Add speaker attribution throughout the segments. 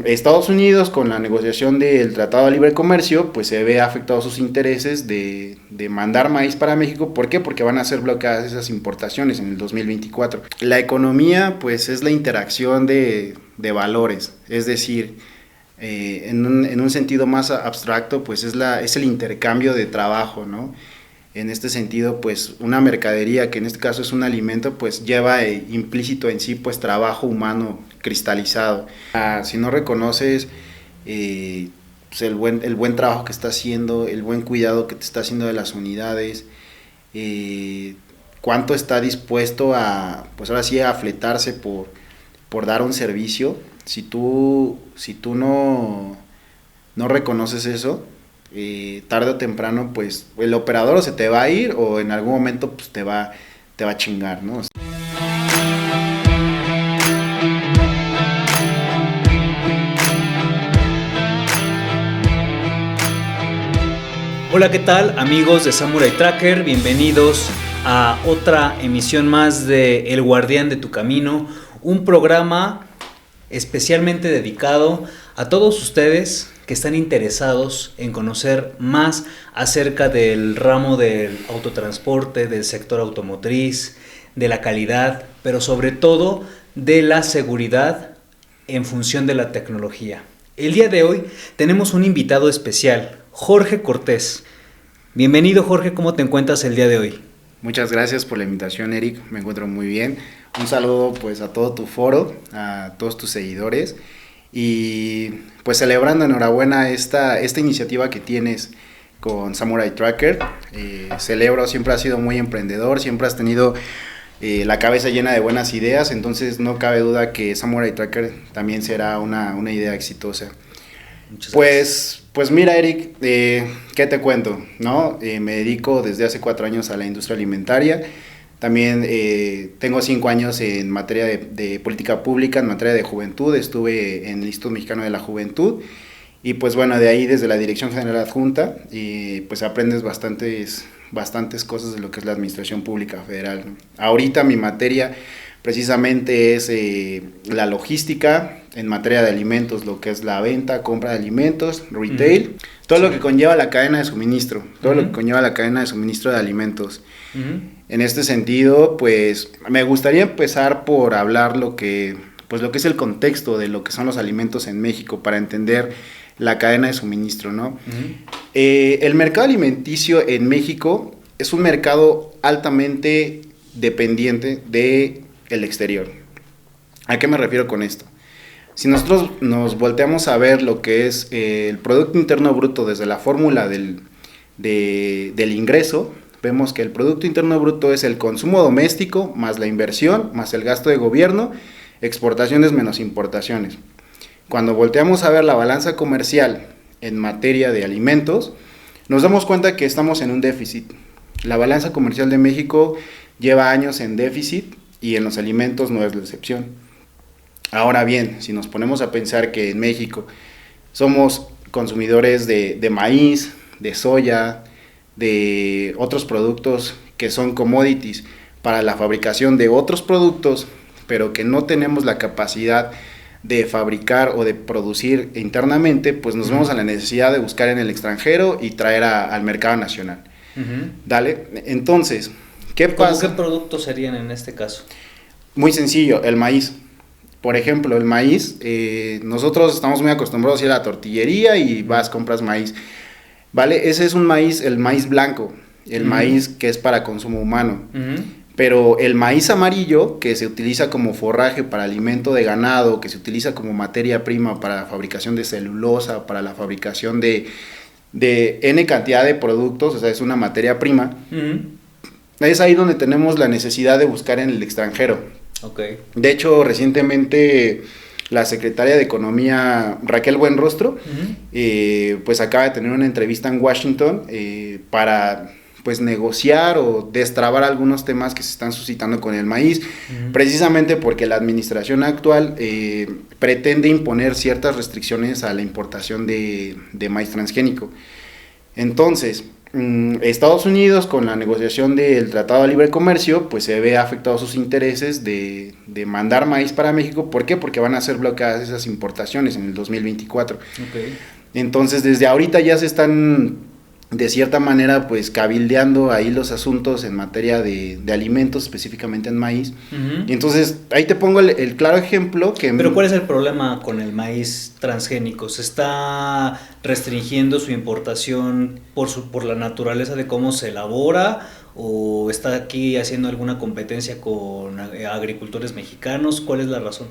Speaker 1: Estados Unidos, con la negociación del Tratado de Libre Comercio, pues se ve afectados sus intereses de mandar maíz para México. ¿Por qué? Porque van a ser bloqueadas esas importaciones en el 2024. La economía, pues, es la interacción de valores, es decir, en un sentido más abstracto, pues es el intercambio de trabajo, ¿no? En este sentido, pues una mercadería, que en este caso es un alimento, pues lleva implícito en sí, pues, trabajo humano cristalizado. Si no reconoces pues el buen trabajo que está haciendo, el buen cuidado que te está haciendo de las unidades, cuánto está dispuesto a, pues ahora sí, a fletarse por dar un servicio. Si tú no reconoces eso, tarde o temprano, pues el operador o se te va a ir, o en algún momento pues te va a chingar, ¿no?
Speaker 2: Hola, ¿qué tal, amigos de Samurai Tracker? Bienvenidos a otra emisión más de El Guardián de tu Camino, un programa especialmente dedicado a todos ustedes que están interesados en conocer más acerca del ramo del autotransporte, del sector automotriz, de la calidad, pero sobre todo de la seguridad en función de la tecnología. El día de hoy tenemos un invitado especial, Jorge Cortés. Bienvenido, Jorge, ¿cómo te encuentras el día de hoy?
Speaker 1: Muchas gracias por la invitación, Eric, me encuentro muy bien. Un saludo, pues, a todo tu foro, a todos tus seguidores, y pues celebrando, enhorabuena esta iniciativa que tienes con Samurai Tracker. Celebro, siempre has sido muy emprendedor, siempre has tenido la cabeza llena de buenas ideas, entonces no cabe duda que Samurai Tracker también será una idea exitosa.
Speaker 2: Muchas gracias.
Speaker 1: Pues mira, Eric, ¿qué te cuento? ¿No? Me dedico desde hace 4 años a la industria alimentaria. También tengo 5 años en materia de política pública, en materia de juventud. Estuve en el Instituto Mexicano de la Juventud. Y pues bueno, de ahí desde la Dirección General Adjunta, pues aprendes bastantes cosas de lo que es la administración pública federal, ¿no? Ahorita mi materia precisamente es la logística en materia de alimentos, lo que es la venta, compra de alimentos, retail, todo lo que conlleva la cadena de suministro, lo que conlleva la cadena de suministro de alimentos. En este sentido, pues me gustaría empezar por hablar lo que es el contexto de lo que son los alimentos en México, para entender la cadena de suministro, ¿no? El mercado alimenticio en México es un mercado altamente dependiente del exterior. ¿A qué me refiero con esto? Si nosotros nos volteamos a ver lo que es el Producto Interno Bruto desde la fórmula del ingreso, vemos que el Producto Interno Bruto es el consumo doméstico más la inversión más el gasto de gobierno, exportaciones menos importaciones. Cuando volteamos a ver la balanza comercial en materia de alimentos, nos damos cuenta que estamos en un déficit. La balanza comercial de México lleva años en déficit y en los alimentos no es la excepción. Ahora bien, si nos ponemos a pensar que en México somos consumidores de maíz, de soya, de otros productos que son commodities para la fabricación de otros productos, pero que no tenemos la capacidad de fabricar o de producir internamente, pues nos vemos a la necesidad de buscar en el extranjero y traer al mercado nacional. Dale, entonces, ¿qué pasa?
Speaker 2: ¿Qué productos serían en este caso?
Speaker 1: Muy sencillo, el maíz. Por ejemplo, el maíz, nosotros estamos muy acostumbrados a ir a la tortillería y compras maíz, ¿vale? Ese es un maíz, el maíz blanco, el maíz que es para consumo humano. Pero el maíz amarillo, que se utiliza como forraje para alimento de ganado, que se utiliza como materia prima para la fabricación de celulosa, para la fabricación de N cantidad de productos, o sea, es una materia prima, es ahí donde tenemos la necesidad de buscar en el extranjero.
Speaker 2: Okay.
Speaker 1: De hecho, recientemente la secretaria de Economía, Raquel Buenrostro, pues acaba de tener una entrevista en Washington para pues negociar o destrabar algunos temas que se están suscitando con el maíz, precisamente porque la administración actual pretende imponer ciertas restricciones a la importación de maíz transgénico. Entonces, Estados Unidos, con la negociación del Tratado de Libre Comercio, pues se ve afectados sus intereses de mandar maíz para México. ¿Por qué? Porque van a ser bloqueadas esas importaciones en el 2024.
Speaker 2: Okay.
Speaker 1: Entonces, desde ahorita ya se están, de cierta manera, pues cabildeando ahí los asuntos en materia de alimentos, específicamente en maíz. Y entonces, ahí te pongo el claro ejemplo que...
Speaker 2: Pero ¿cuál es el problema con el maíz transgénico? ¿Se está restringiendo su importación por la naturaleza de cómo se elabora? ¿O está aquí haciendo alguna competencia con agricultores mexicanos? ¿Cuál es la razón?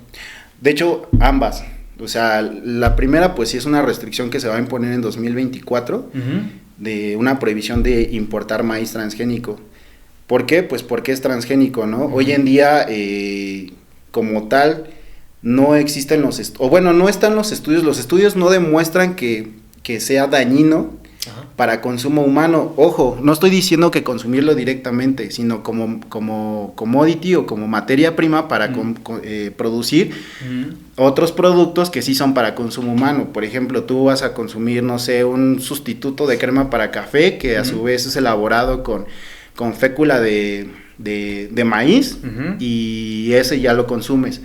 Speaker 1: De hecho, ambas. O sea, la primera, pues sí es una restricción que se va a imponer en 2024, de una prohibición de importar maíz transgénico. ¿Por qué? Pues porque es transgénico, ¿no? Hoy en día, como tal, no existen no están los estudios no demuestran que sea dañino para consumo humano. Ojo, no estoy diciendo que consumirlo directamente, sino como commodity o como materia prima para producir otros productos que sí son para consumo humano. Por ejemplo, tú vas a consumir, no sé, un sustituto de crema para café que a su vez es elaborado con fécula de maíz, y ese ya lo consumes.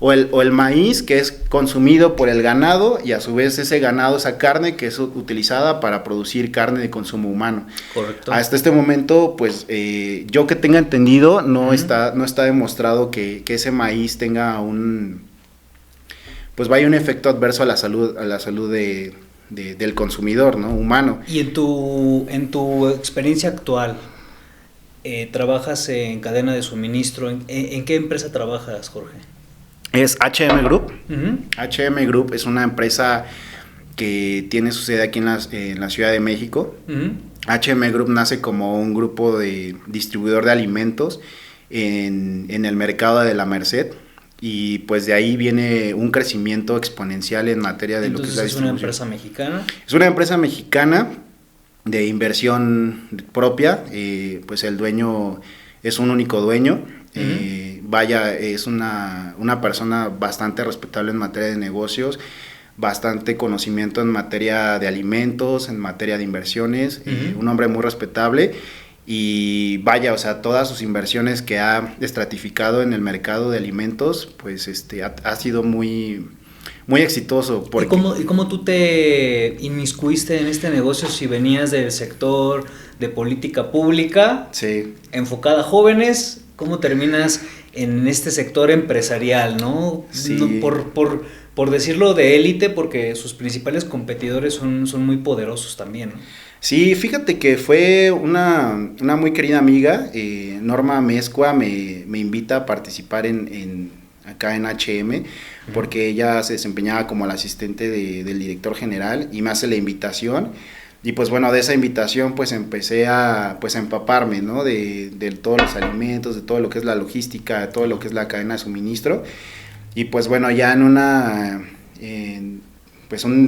Speaker 1: O el maíz, que es consumido por el ganado, y a su vez ese ganado, esa carne que es utilizada para producir carne de consumo humano.
Speaker 2: Correcto.
Speaker 1: Hasta este momento, pues yo que tenga entendido, no está demostrado que ese maíz tenga vaya un efecto adverso a la salud del consumidor, ¿no? Humano.
Speaker 2: Y en tu experiencia actual, ¿trabajas en cadena de suministro? ¿En qué empresa trabajas, Jorge?
Speaker 1: Es H&M Group. H&M Group es una empresa que tiene su sede aquí en la Ciudad de México. H&M Group nace como un grupo de distribuidor de alimentos en el mercado de la Merced, y pues de ahí viene un crecimiento exponencial en materia de
Speaker 2: Entonces,
Speaker 1: lo que es la distribución.
Speaker 2: ¿es una empresa mexicana?
Speaker 1: Es una empresa mexicana de inversión propia, pues el dueño es un único dueño. Es una persona bastante respetable en materia de negocios, bastante conocimiento en materia de alimentos, en materia de inversiones, un hombre muy respetable, y vaya, o sea, todas sus inversiones que ha estratificado en el mercado de alimentos, pues ha sido muy, muy exitoso. Porque...
Speaker 2: ¿Y cómo tú te inmiscuiste en este negocio si venías del sector de política pública,
Speaker 1: sí,
Speaker 2: enfocada a jóvenes? ¿Cómo terminas en este sector empresarial, no?
Speaker 1: Sí.
Speaker 2: No, por decirlo de élite, porque sus principales competidores son muy poderosos también, ¿no?
Speaker 1: Sí, fíjate que fue una muy querida amiga, Norma Mezcua, me invita a participar acá en H&M, porque ella se desempeñaba como la asistente del director general, y me hace la invitación. Y pues bueno, de esa invitación pues empecé a empaparme, ¿no? De todos los alimentos, de todo lo que es la logística, de todo lo que es la cadena de suministro. Y pues bueno, ya en un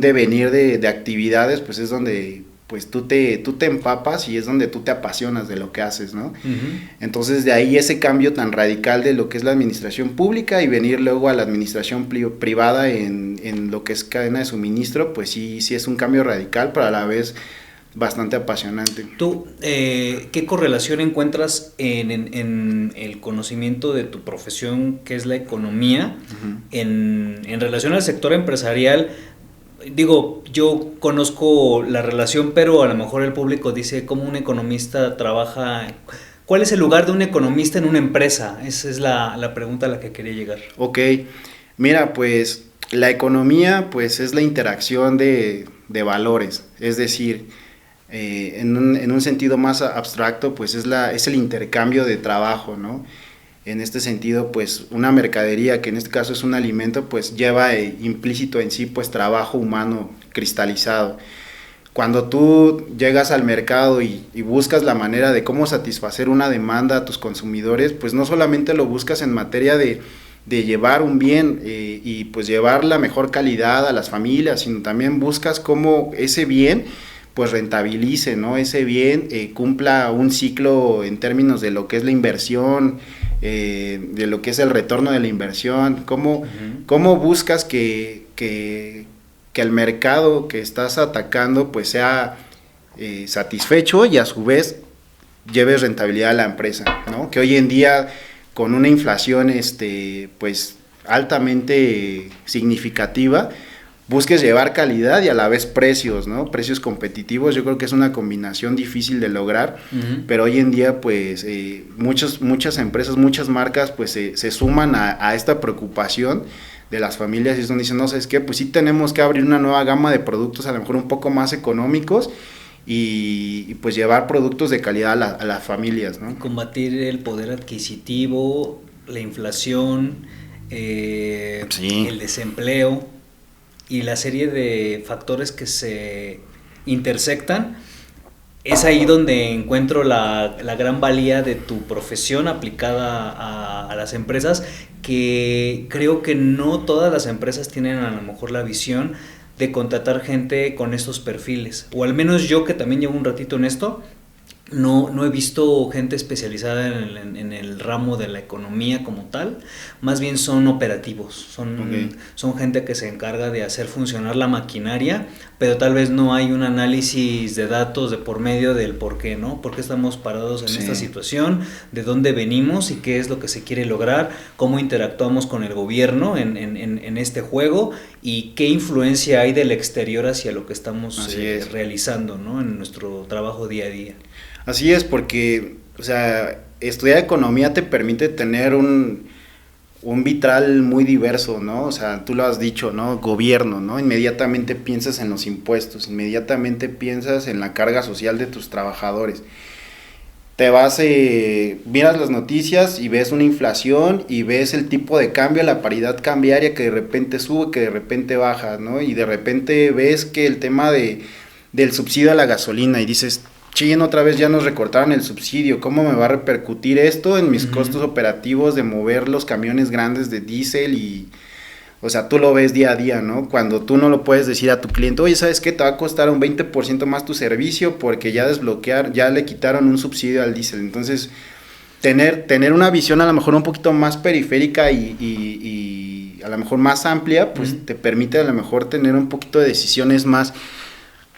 Speaker 1: devenir de actividades, pues es donde pues tú te empapas, y es donde tú te apasionas de lo que haces, ¿no? Entonces de ahí ese cambio tan radical de lo que es la administración pública, y venir luego a la administración privada en lo que es cadena de suministro, pues sí es un cambio radical, pero a la vez bastante apasionante.
Speaker 2: ¿Tú qué correlación encuentras en el conocimiento de tu profesión, que es la economía, en relación al sector empresarial? Digo, yo conozco la relación, pero a lo mejor el público dice cómo un economista trabaja. ¿Cuál es el lugar de un economista en una empresa? Esa es la pregunta a la que quería llegar.
Speaker 1: Ok, mira, pues la economía pues es la interacción de valores, es decir, en un sentido más abstracto, pues es el intercambio de trabajo, ¿no? En este sentido, pues una mercadería, que en este caso es un alimento, pues lleva implícito en sí pues trabajo humano cristalizado. Cuando tú llegas al mercado y buscas la manera de cómo satisfacer una demanda a tus consumidores, pues no solamente lo buscas en materia de llevar un bien y pues llevar la mejor calidad a las familias, sino también buscas cómo ese bien pues rentabilice, ¿no? Ese bien cumpla un ciclo en términos de lo que es la inversión, de lo que es el retorno de la inversión, cómo buscas que el mercado que estás atacando pues sea satisfecho y a su vez lleves rentabilidad a la empresa, ¿no? Que hoy en día con una inflación pues altamente significativa, busques llevar calidad y a la vez precios, ¿no? Precios competitivos. Yo creo que es una combinación difícil de lograr, pero hoy en día pues muchas empresas, muchas marcas pues se suman a esta preocupación de las familias y es donde dicen, no, ¿sabes qué? Pues sí tenemos que abrir una nueva gama de productos a lo mejor un poco más económicos y pues llevar productos de calidad a las familias, ¿no?
Speaker 2: Combatir el poder adquisitivo, la inflación, el desempleo y la serie de factores que se intersectan. Es ahí donde encuentro la gran valía de tu profesión aplicada a las empresas, que creo que no todas las empresas tienen a lo mejor la visión de contratar gente con estos perfiles, o al menos yo, que también llevo un ratito en esto, no he visto gente especializada en el ramo de la economía como tal. Más bien son operativos, son gente que se encarga de hacer funcionar la maquinaria, pero tal vez no hay un análisis de datos de por medio del por qué, ¿no? ¿Por qué estamos parados en esta situación? ¿De dónde venimos y qué es lo que se quiere lograr? ¿Cómo interactuamos con el gobierno en este juego? ¿Y qué influencia hay del exterior hacia lo que estamos realizando, ¿no? En nuestro trabajo día a día.
Speaker 1: Así es, porque, o sea, estudiar economía te permite tener un vitral muy diverso, ¿no? O sea, tú lo has dicho, ¿no? Gobierno, ¿no? Inmediatamente piensas en los impuestos, inmediatamente piensas en la carga social de tus trabajadores. Te vas, miras las noticias y ves una inflación y ves el tipo de cambio, la paridad cambiaria que de repente sube, que de repente baja, ¿no? Y de repente ves que el tema del subsidio a la gasolina y dices, chillen, otra vez ya nos recortaron el subsidio, ¿cómo me va a repercutir esto en mis costos operativos de mover los camiones grandes de diésel? Y, o sea, tú lo ves día a día, ¿no? Cuando tú no lo puedes decir a tu cliente, oye, ¿sabes qué? Te va a costar un 20% más tu servicio porque ya le quitaron un subsidio al diésel. Entonces, tener una visión a lo mejor un poquito más periférica y a lo mejor más amplia, pues te permite a lo mejor tener un poquito de decisiones más.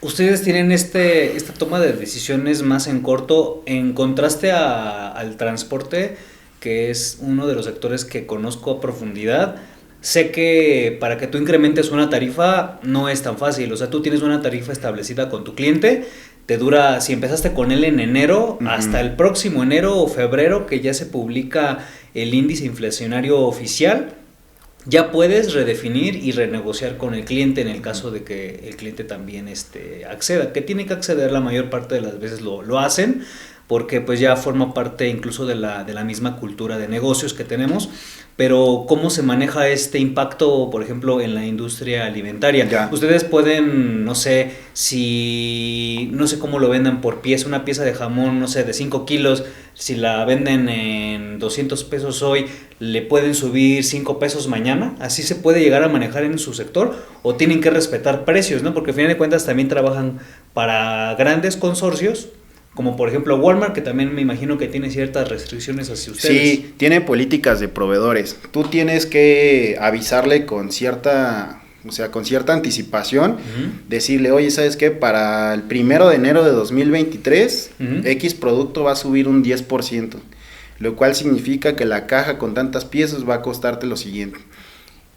Speaker 2: Ustedes tienen esta toma de decisiones más en corto, en contraste al transporte, que es uno de los sectores que conozco a profundidad. Sé que para que tú incrementes una tarifa no es tan fácil, o sea, tú tienes una tarifa establecida con tu cliente, te dura, si empezaste con él en enero, hasta el próximo enero o febrero, que ya se publica el índice inflacionario oficial, ya puedes redefinir y renegociar con el cliente en el caso de que el cliente también acceda, que tiene que acceder la mayor parte de las veces lo hacen, porque pues ya forma parte incluso de la misma cultura de negocios que tenemos. Pero ¿cómo se maneja este impacto, por ejemplo, en la industria alimentaria? Ya. Ustedes pueden, no sé cómo lo vendan por pieza, una pieza de jamón, no sé, de 5 kilos, si la venden en 200 pesos hoy, ¿le pueden subir 5 pesos mañana? ¿Así se puede llegar a manejar en su sector? ¿O tienen que respetar precios, no? Porque al final de cuentas también trabajan para grandes consorcios, como por ejemplo Walmart, que también me imagino que tiene ciertas restricciones hacia ustedes.
Speaker 1: Sí, tiene políticas de proveedores. Tú tienes que avisarle con cierta anticipación, decirle, oye, ¿sabes qué? Para el 1 de enero de 2023, X producto va a subir un 10%, lo cual significa que la caja con tantas piezas va a costarte lo siguiente.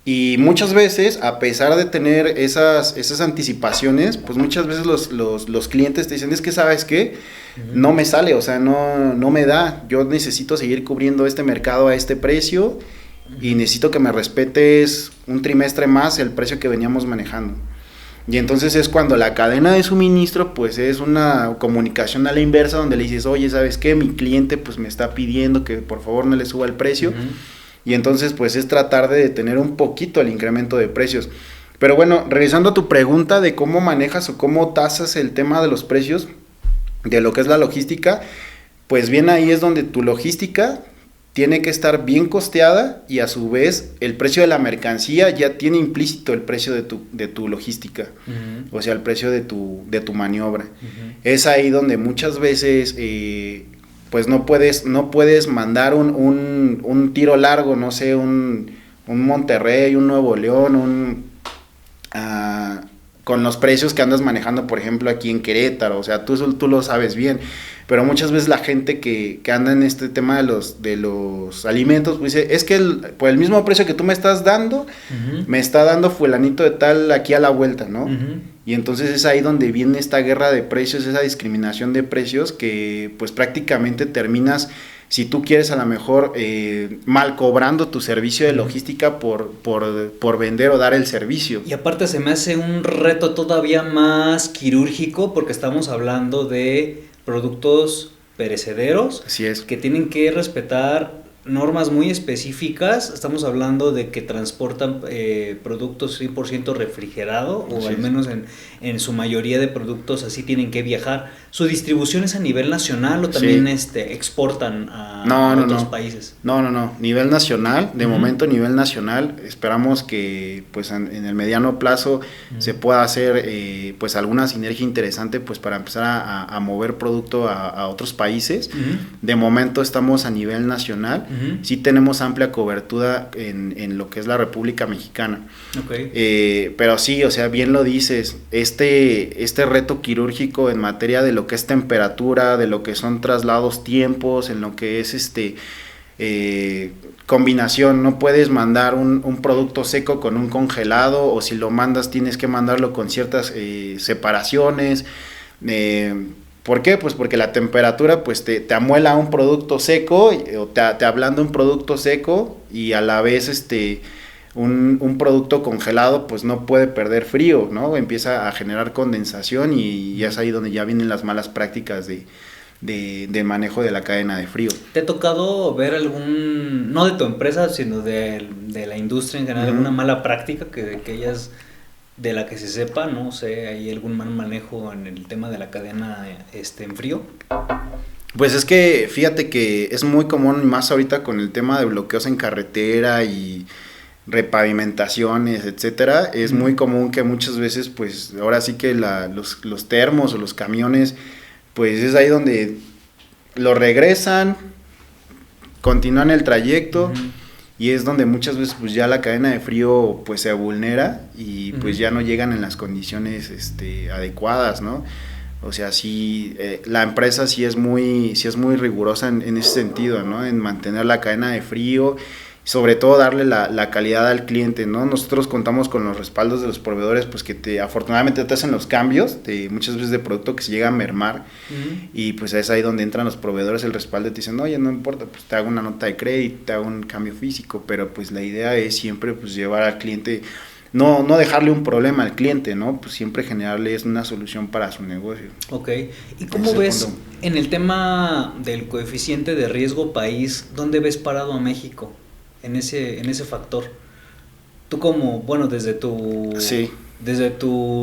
Speaker 1: Y muchas veces, a pesar de tener esas anticipaciones, pues muchas veces los clientes te dicen, es que ¿sabes qué? No me sale, o sea, no me da, yo necesito seguir cubriendo este mercado a este precio y necesito que me respetes un trimestre más el precio que veníamos manejando. Y entonces es cuando la cadena de suministro pues es una comunicación a la inversa, donde le dices, oye, ¿sabes qué? Mi cliente pues me está pidiendo que por favor no le suba el precio. Y entonces pues es tratar de detener un poquito el incremento de precios. Pero bueno, regresando a tu pregunta de cómo manejas o cómo tasas el tema de los precios, de lo que es la logística, pues bien ahí es donde tu logística tiene que estar bien costeada y a su vez el precio de la mercancía ya tiene implícito el precio de tu logística, o sea, el precio de tu maniobra. Es ahí donde muchas veces pues no puedes mandar un tiro largo, no sé, un Monterrey, un Nuevo León, con los precios que andas manejando, por ejemplo, aquí en Querétaro, o sea, tú lo sabes bien, pero muchas veces la gente que anda en este tema de los alimentos, pues dice, es que por el mismo precio que tú me estás dando, uh-huh, me está dando fulanito de tal aquí a la vuelta, ¿no? Uh-huh. Y entonces es ahí donde viene esta guerra de precios, esa discriminación de precios que pues prácticamente terminas, si tú quieres a lo mejor mal cobrando tu servicio de logística por vender o dar el servicio.
Speaker 2: Y aparte se me hace un reto todavía más quirúrgico porque estamos hablando de productos perecederos.
Speaker 1: Así es.
Speaker 2: Que tienen que respetar normas muy específicas. Estamos hablando de que transportan productos 100% refrigerado, o al menos en su mayoría de productos así tienen que viajar. ¿Su distribución es a nivel nacional o también exportan a otros países?
Speaker 1: No, nivel nacional, de momento nivel nacional. Esperamos que pues en el mediano plazo se pueda hacer pues alguna sinergia interesante pues para empezar a mover producto a otros países. De momento estamos a nivel nacional. Sí tenemos amplia cobertura en lo que es la República Mexicana.
Speaker 2: Okay.
Speaker 1: Pero sí, o sea, bien lo dices, este reto quirúrgico en materia de lo que es temperatura, de lo que son traslados, tiempos, en lo que es combinación, no puedes mandar un producto seco con un congelado, o si lo mandas tienes que mandarlo con ciertas separaciones. ¿Por qué? Pues porque la temperatura pues te amuela un producto seco o te ablanda un producto seco, y a la vez un producto congelado pues no puede perder frío, ¿no? Empieza a generar condensación y es ahí donde ya vienen las malas prácticas de manejo de la cadena de frío.
Speaker 2: ¿Te ha tocado ver algún, no de tu empresa, sino de la industria en general, alguna mala práctica que ellas... de la que se sepa, no sé, hay algún mal manejo en el tema de la cadena en frío?
Speaker 1: Pues es que fíjate que es muy común, más ahorita con el tema de bloqueos en carretera y repavimentaciones, etcétera, es muy común que muchas veces, pues ahora sí que los termos o los camiones, pues es ahí donde lo regresan, continúan el trayecto. Y es donde muchas veces pues ya la cadena de frío pues se vulnera y pues ya no llegan en las condiciones adecuadas, ¿no? O sea, sí, la empresa sí es muy rigurosa en ese sentido, ¿no? En mantener la cadena de frío, sobre todo darle la calidad al cliente, ¿no? Nosotros contamos con los respaldos de los proveedores, pues que afortunadamente te hacen los cambios muchas veces de producto que se llega a mermar, y pues es ahí donde entran los proveedores, el respaldo, te dicen, oye, no importa, pues te hago una nota de crédito, te hago un cambio físico, pero pues la idea es siempre pues llevar al cliente, no dejarle un problema al cliente, ¿no? Pues siempre generarle una solución para su negocio.
Speaker 2: Ok, ¿y cómo ves en el tema del coeficiente de riesgo país, dónde ves parado a México? En ese factor, tú como, bueno, desde tu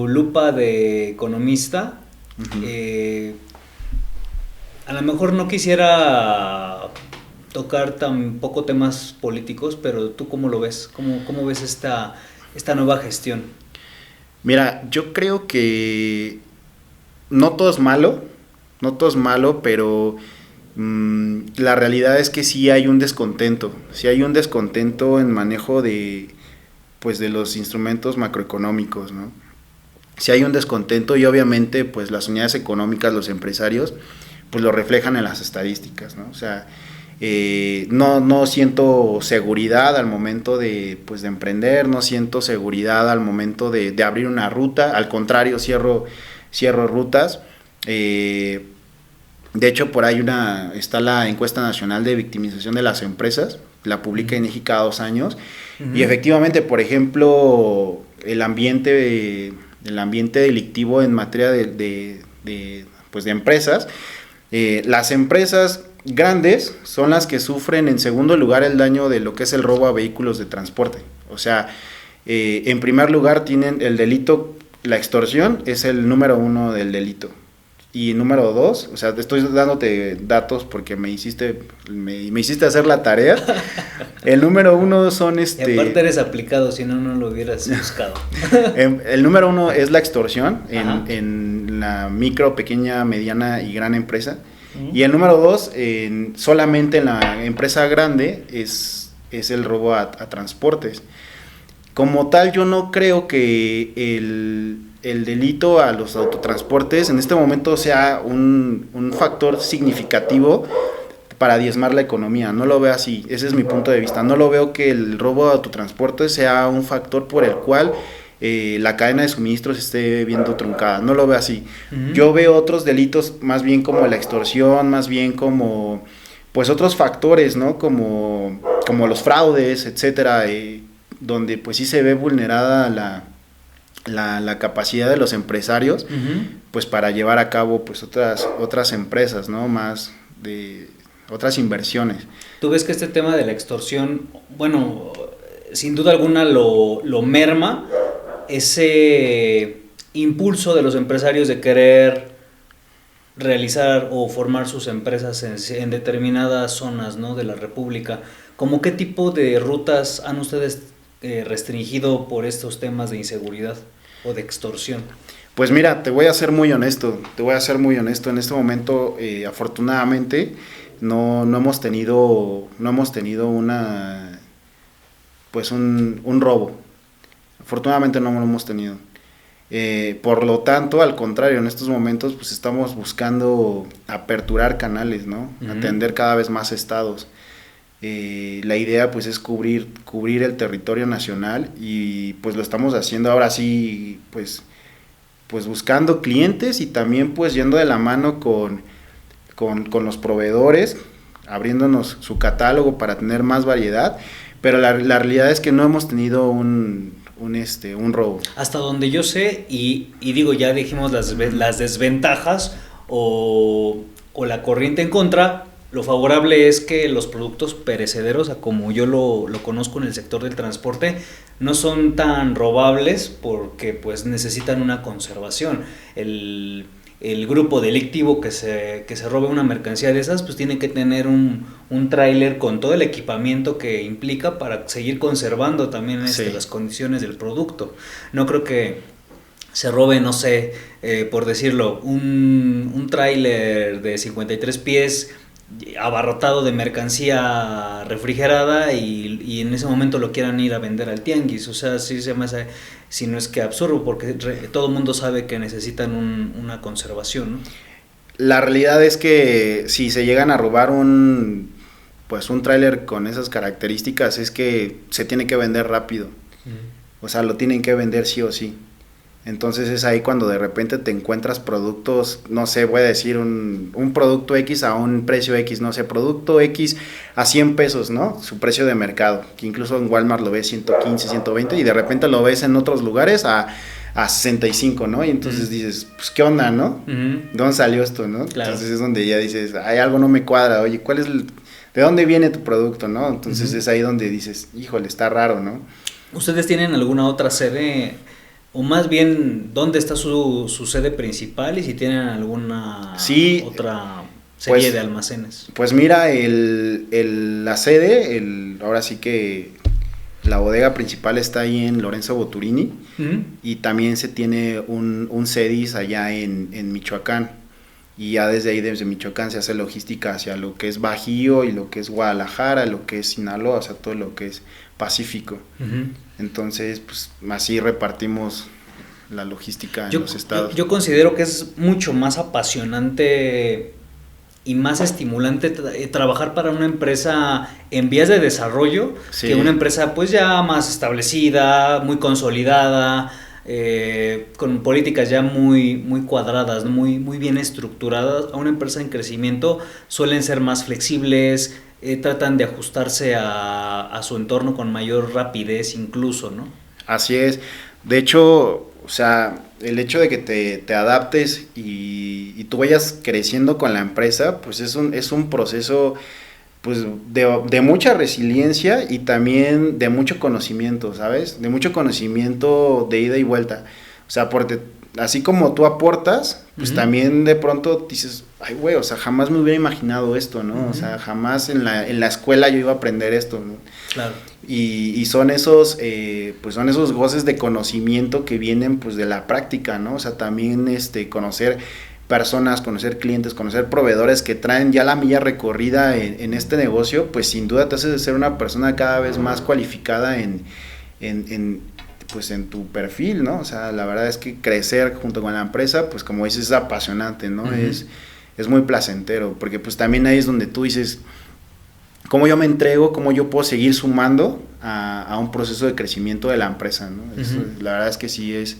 Speaker 2: lupa de economista, a lo mejor no quisiera tocar tampoco temas políticos, pero tú cómo lo ves, cómo ves esta nueva gestión.
Speaker 1: Mira, yo creo que no todo es malo, pero la realidad es que sí hay un descontento en manejo de los instrumentos macroeconómicos, ¿no? Sí hay un descontento, y obviamente pues las unidades económicas, los empresarios, pues lo reflejan en las estadísticas, ¿no? O sea, no siento seguridad al momento de emprender, no siento seguridad al momento de abrir una ruta, al contrario, cierro rutas. De hecho, por ahí está la encuesta nacional de victimización de las empresas, la publica INEGI cada 2 años, y efectivamente, por ejemplo, el ambiente delictivo en materia de empresas, las empresas grandes son las que sufren en segundo lugar el daño de lo que es el robo a vehículos de transporte. O sea, en primer lugar tienen el delito, la extorsión es el número 1 del delito. Y número 2, o sea, te estoy dándote datos porque me hiciste hacer la tarea. El número 1 son
Speaker 2: Y aparte eres aplicado, si no lo hubieras buscado.
Speaker 1: El número 1 es la extorsión en la micro, pequeña, mediana y gran empresa. Y el número 2, solamente en la empresa grande, es el robo a transportes. Como tal, yo no creo que el delito a los autotransportes en este momento sea un factor significativo para diezmar la economía. No lo veo así, ese es mi punto de vista. No lo veo que el robo de autotransporte sea un factor por el cual la cadena de suministros esté viendo truncada. No lo veo así. Uh-huh. Yo veo otros delitos más bien como la extorsión, más bien como pues otros factores, ¿no? Como los fraudes, etcétera, donde pues sí se ve vulnerada la capacidad de los empresarios, uh-huh, pues para llevar a cabo pues otras empresas, ¿no? Más de otras inversiones.
Speaker 2: ¿Tú ves que este tema de la extorsión, bueno, sin duda alguna lo merma ese impulso de los empresarios de querer realizar o formar sus empresas en determinadas zonas, ¿no?, de la República? ¿Cómo qué tipo de rutas han ustedes restringido por estos temas de inseguridad o de extorsión?
Speaker 1: Pues mira, te voy a ser muy honesto. En este momento, afortunadamente, no hemos tenido una pues un robo. Afortunadamente no lo hemos tenido. Por lo tanto, al contrario, en estos momentos pues estamos buscando aperturar canales, ¿no? Uh-huh. Atender cada vez más estados. La idea pues es cubrir el territorio nacional y pues lo estamos haciendo ahora sí pues buscando clientes y también pues yendo de la mano con los proveedores, abriéndonos su catálogo para tener más variedad, pero la realidad es que no hemos tenido un robo.
Speaker 2: Hasta donde yo sé, y digo, ya dijimos las desventajas o la corriente en contra. Lo favorable es que los productos perecederos, como yo lo conozco en el sector del transporte, no son tan robables porque pues necesitan una conservación. El grupo delictivo que se robe una mercancía de esas, pues tiene que tener un tráiler con todo el equipamiento que implica para seguir conservando también sí, las condiciones del producto. No creo que se robe, no sé, por decirlo, un tráiler de 53 pies abarrotado de mercancía refrigerada y en ese momento lo quieran ir a vender al tianguis. O sea, sí se me hace, si no es que absurdo, porque todo el mundo sabe que necesitan una conservación, ¿no?
Speaker 1: La realidad es que si se llegan a robar un tráiler con esas características, es que se tiene que vender rápido. O sea, lo tienen que vender sí o sí. Entonces es ahí cuando de repente te encuentras productos, no sé, voy a decir un producto X a un precio X, no sé, producto X a 100 pesos, ¿no? Su precio de mercado, que incluso en Walmart lo ves 115, 120 y de repente lo ves en otros lugares a 65, ¿no? Y entonces dices, pues, ¿qué onda, no? ¿De dónde salió esto, no? Claro. Entonces es donde ya dices, hay algo no me cuadra, oye, ¿de dónde viene tu producto, no? Entonces es ahí donde dices, híjole, está raro, ¿no?
Speaker 2: ¿Ustedes tienen alguna otra sede? O más bien, ¿dónde está su sede principal y si tienen alguna otra serie de almacenes?
Speaker 1: Pues mira, la sede, ahora sí que la bodega principal está ahí en Lorenzo Boturini, uh-huh, y también se tiene un CEDIS allá en Michoacán. Y ya desde Michoacán se hace logística hacia lo que es Bajío y lo que es Guadalajara, lo que es Sinaloa, o sea, todo lo que es Pacífico. Uh-huh. Entonces, pues así repartimos la logística en los estados.
Speaker 2: Yo considero que es mucho más apasionante y más estimulante trabajar para una empresa en vías de desarrollo, sí, que una empresa pues ya más establecida, muy consolidada, con políticas ya muy cuadradas, muy bien estructuradas. A una empresa en crecimiento suelen ser más flexibles, tratan de ajustarse a su entorno con mayor rapidez incluso, ¿no?
Speaker 1: Así es. De hecho, o sea, el hecho de que te adaptes y tú vayas creciendo con la empresa, pues es un proceso pues de mucha resiliencia y también de mucho conocimiento, ¿sabes? De mucho conocimiento de ida y vuelta. O sea, porque así como tú aportas, pues uh-huh, también de pronto dices, ay güey, o sea, jamás me hubiera imaginado esto, ¿no? Uh-huh. O sea, jamás en la escuela yo iba a aprender esto, ¿no?
Speaker 2: Claro.
Speaker 1: Y son esos goces de conocimiento que vienen pues de la práctica, ¿no? O sea, también conocer personas, conocer clientes, conocer proveedores que traen ya la milla recorrida en este negocio, pues sin duda te hace de ser una persona cada vez más cualificada en pues en tu perfil, ¿no? O sea, la verdad es que crecer junto con la empresa, pues como dices, es apasionante, ¿no? Uh-huh. Es muy placentero, porque pues también ahí es donde tú dices, ¿cómo yo me entrego? ¿Cómo yo puedo seguir sumando a un proceso de crecimiento de la empresa, ¿no? Uh-huh. Eso, la verdad es que sí es,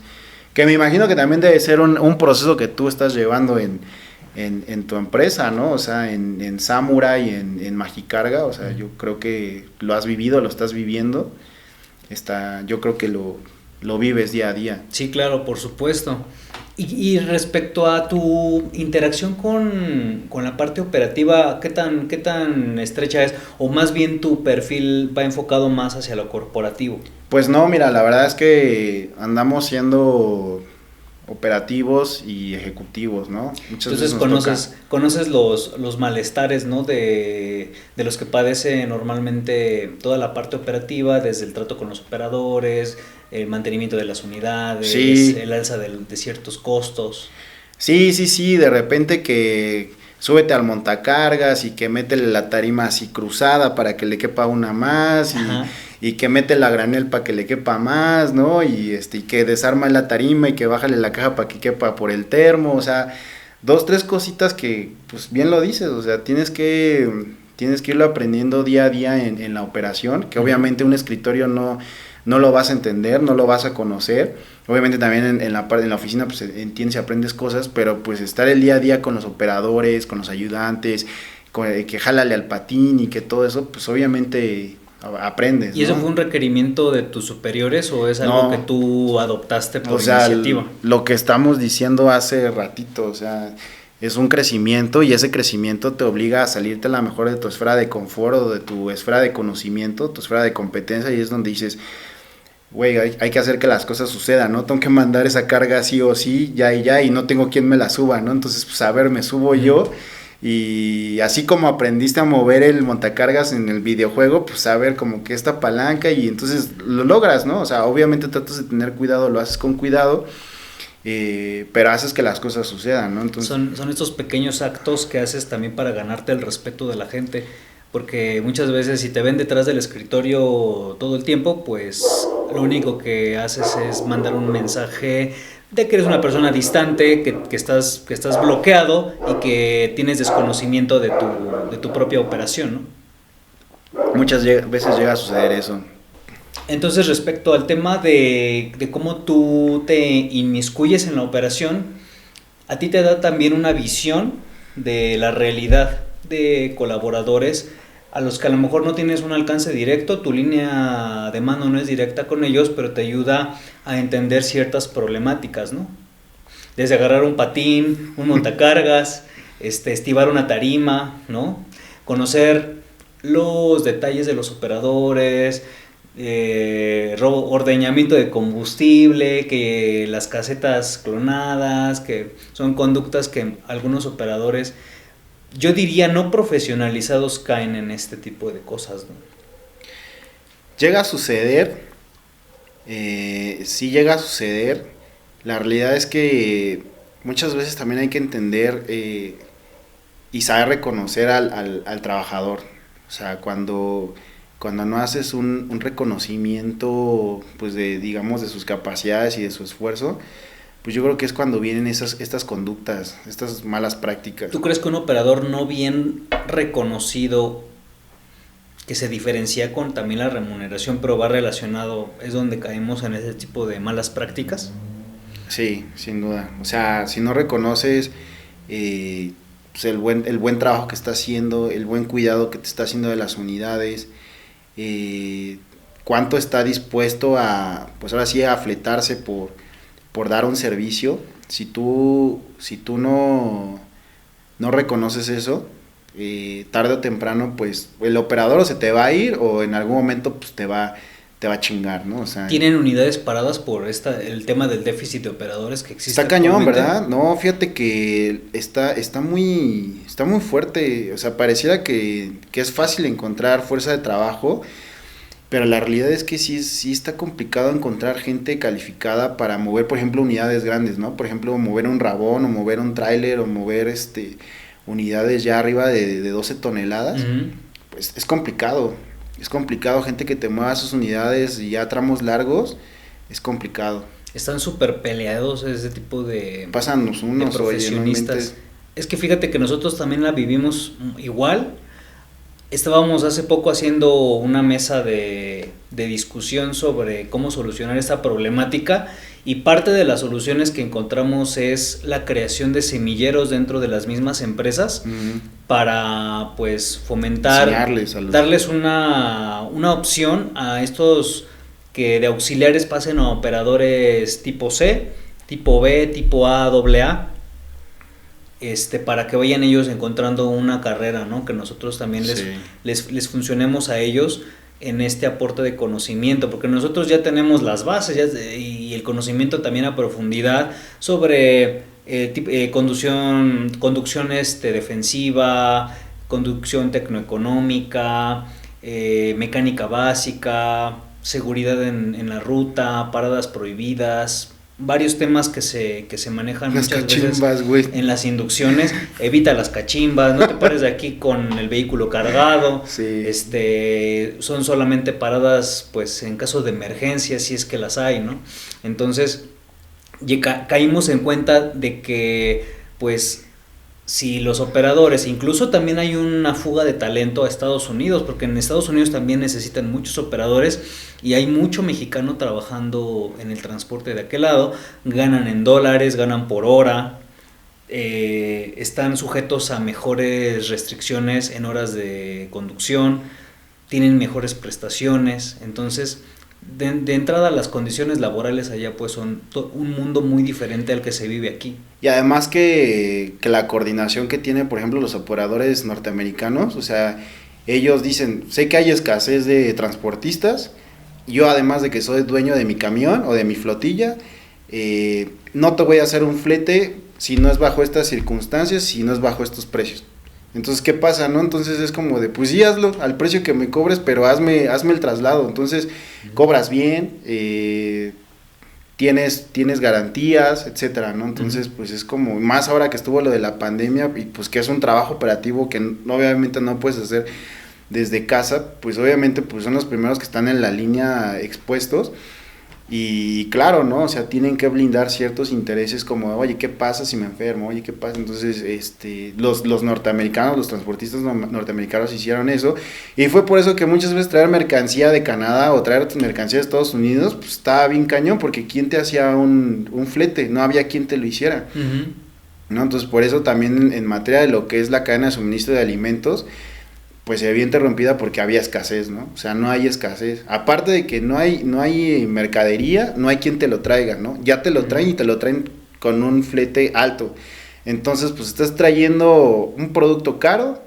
Speaker 1: que me imagino que también debe ser un proceso que tú estás llevando en tu empresa, ¿no? O sea, en Samurai, en Magicarga, o sea, yo creo que lo has vivido, lo estás viviendo. Yo creo que lo vives día a día.
Speaker 2: Sí, claro, por supuesto. Y respecto a tu interacción con la parte operativa, ¿qué tan estrecha es? O más bien tu perfil va enfocado más hacia lo corporativo.
Speaker 1: Pues no, mira, la verdad es que andamos siendo operativos y ejecutivos, ¿no?
Speaker 2: Muchas Entonces conoces los malestares, ¿no? de los que padece normalmente toda la parte operativa, desde el trato con los operadores, el mantenimiento de las unidades, sí. El alza de ciertos costos.
Speaker 1: Sí, de repente que súbete al montacargas y que métele la tarima así cruzada para que le quepa una más y que mete la granel para que le quepa más, ¿no? Y que desarma la tarima y que bájale la caja para que quepa por el termo, o sea, 2, 3 cositas que, pues bien lo dices, o sea, tienes que irlo aprendiendo día a día en la operación, que obviamente un escritorio no lo vas a entender, no lo vas a conocer. Obviamente también en la oficina pues entiendes y aprendes cosas, pero pues estar el día a día con los operadores, con los ayudantes, que jálale al patín y que todo eso, pues obviamente aprendes.
Speaker 2: ¿Y eso fue un requerimiento de tus superiores o es algo que tú adoptaste por iniciativa?
Speaker 1: Lo que estamos diciendo hace ratito, o sea, es un crecimiento y ese crecimiento te obliga a salirte a la mejor de tu esfera de confort o de tu esfera de conocimiento, tu esfera de competencia, y es donde dices, güey, hay que hacer que las cosas sucedan, ¿no? Tengo que mandar esa carga sí o sí, ya y no tengo quien me la suba, ¿no? Entonces, pues a ver, me subo yo, y así como aprendiste a mover el montacargas en el videojuego, pues a ver como que esta palanca, y entonces lo logras, ¿no? O sea, obviamente tratas de tener cuidado, lo haces con cuidado, pero haces que las cosas sucedan, ¿no? Entonces,
Speaker 2: son estos pequeños actos que haces también para ganarte el respeto de la gente, porque muchas veces si te ven detrás del escritorio todo el tiempo, pues lo único que haces es mandar un mensaje de que eres una persona distante, que estás bloqueado y que tienes desconocimiento de tu propia operación, ¿no?
Speaker 1: Muchas veces llega a suceder eso.
Speaker 2: Entonces, respecto al tema de cómo tú te inmiscuyes en la operación, a ti te da también una visión de la realidad de colaboradores a los que a lo mejor no tienes un alcance directo, tu línea de mano no es directa con ellos, pero te ayuda a entender ciertas problemáticas, ¿no? Desde agarrar un patín, un montacargas, estivar una tarima, ¿no? Conocer los detalles de los operadores, ordeñamiento de combustible, que las casetas clonadas, que son conductas que algunos operadores, yo diría no profesionalizados, caen en este tipo de cosas, ¿no?
Speaker 1: Llega a suceder, sí llega a suceder. La realidad es que muchas veces también hay que entender y saber reconocer al trabajador. O sea, cuando no haces un reconocimiento, pues digamos, de sus capacidades y de su esfuerzo, pues yo creo que es cuando vienen estas conductas, estas malas prácticas.
Speaker 2: ¿Tú crees que un operador no bien reconocido, que se diferencia con también la remuneración, pero va relacionado, es donde caemos en ese tipo de malas prácticas?
Speaker 1: Sí, sin duda. O sea, si no reconoces pues el buen trabajo que está haciendo, el buen cuidado que te está haciendo de las unidades, cuánto está dispuesto a, pues ahora sí, a fletarse por dar un servicio. Si tú no reconoces eso, tarde o temprano, pues el operador o se te va a ir o en algún momento pues te va a chingar, ¿no? O sea,
Speaker 2: ¿tienen unidades paradas por el tema del déficit de operadores que existe?
Speaker 1: Está cañón, ¿verdad? No, fíjate que está muy fuerte. O sea, pareciera que es fácil encontrar fuerza de trabajo, pero la realidad es que sí está complicado encontrar gente calificada para mover, por ejemplo, unidades grandes, ¿no? Por ejemplo, mover un Rabón o mover un tráiler o mover unidades ya arriba de 12 toneladas. Uh-huh. Pues es complicado. es complicado, gente que te mueva sus unidades y ya tramos largos, es complicado.
Speaker 2: Están súper peleados ese tipo de,
Speaker 1: Pásanos unos,
Speaker 2: de profesionistas.
Speaker 1: Oye,
Speaker 2: es que fíjate que nosotros también la vivimos igual. Estábamos hace poco haciendo una mesa de discusión sobre cómo solucionar esta problemática y parte de las soluciones que encontramos es la creación de semilleros dentro de las mismas empresas para pues fomentar, darles una opción a estos que de auxiliares pasen a operadores tipo C, tipo B, tipo A, AA. Para que vayan ellos encontrando una carrera, ¿no? Que nosotros también les funcionemos a ellos en este aporte de conocimiento, porque nosotros ya tenemos las bases y el conocimiento también a profundidad sobre conducción defensiva, conducción tecnoeconómica, mecánica básica, seguridad en la ruta, paradas prohibidas, varios temas que se manejan
Speaker 1: las
Speaker 2: muchas
Speaker 1: cachimbas,
Speaker 2: veces en las inducciones. Evita las cachimbas, no te pares de aquí con el vehículo cargado.
Speaker 1: Sí.
Speaker 2: Son solamente paradas pues en caso de emergencia, si es que las hay, ¿no? Entonces caímos en cuenta de que pues si los operadores, incluso también hay una fuga de talento a Estados Unidos, porque en Estados Unidos también necesitan muchos operadores y hay mucho mexicano trabajando en el transporte de aquel lado, ganan en dólares, ganan por hora, están sujetos a mejores restricciones en horas de conducción, tienen mejores prestaciones, entonces de entrada las condiciones laborales allá pues son un mundo muy diferente al que se vive aquí.
Speaker 1: Y además que la coordinación que tienen, por ejemplo, los operadores norteamericanos, o sea, ellos dicen, sé que hay escasez de transportistas, yo además de que soy dueño de mi camión o de mi flotilla, no te voy a hacer un flete si no es bajo estas circunstancias, si no es bajo estos precios. Entonces, ¿qué pasa, no? Entonces es como de, pues sí, hazlo al precio que me cobres, pero hazme el traslado. Entonces, cobras bien, tienes garantías, etcétera, ¿no? Entonces, pues es como, más ahora que estuvo lo de la pandemia, y pues que es un trabajo operativo que obviamente no puedes hacer desde casa, pues obviamente pues son los primeros que están en la línea expuestos. Y claro, ¿no? O sea, tienen que blindar ciertos intereses como, oye, ¿qué pasa si me enfermo? Oye, ¿qué pasa? Entonces, los norteamericanos, los transportistas norteamericanos hicieron eso. Y fue por eso que muchas veces traer mercancía de Canadá o traer mercancía de Estados Unidos, pues estaba bien cañón, porque ¿quién te hacía un flete? No había quien te lo hiciera. ¿No? Entonces, por eso también en materia de lo que es la cadena de suministro de alimentos, pues se había interrumpida porque había escasez, ¿no? O sea, no hay escasez. Aparte de que no hay mercadería, no hay quien te lo traiga, ¿no? Ya te lo traen y te lo traen con un flete alto. Entonces, pues estás trayendo un producto caro.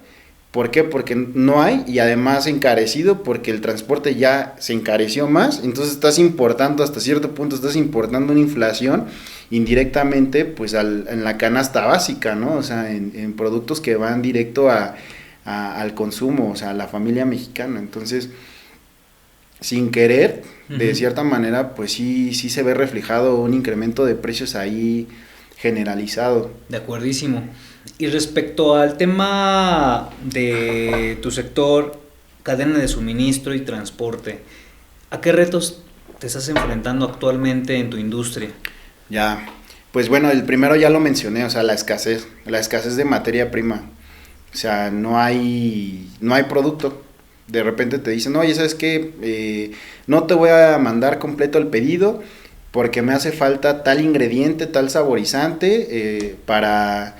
Speaker 1: ¿Por qué? Porque no hay, y además encarecido porque el transporte ya se encareció más. Entonces estás importando, hasta cierto punto estás importando una inflación indirectamente pues en la canasta básica, ¿no? O sea, en productos que van directo al consumo, o sea, a la familia mexicana. Entonces, sin querer, de cierta manera, pues sí se ve reflejado un incremento de precios ahí generalizado.
Speaker 2: De acuerdísimo. Y respecto al tema de tu sector, cadena de suministro y transporte, ¿a qué retos te estás enfrentando actualmente en tu industria?
Speaker 1: Ya, pues bueno, el primero ya lo mencioné, o sea, la escasez de materia prima. O sea, no hay producto. De repente te dicen, oye, ¿sabes qué? No te voy a mandar completo el pedido porque me hace falta tal ingrediente, tal saborizante para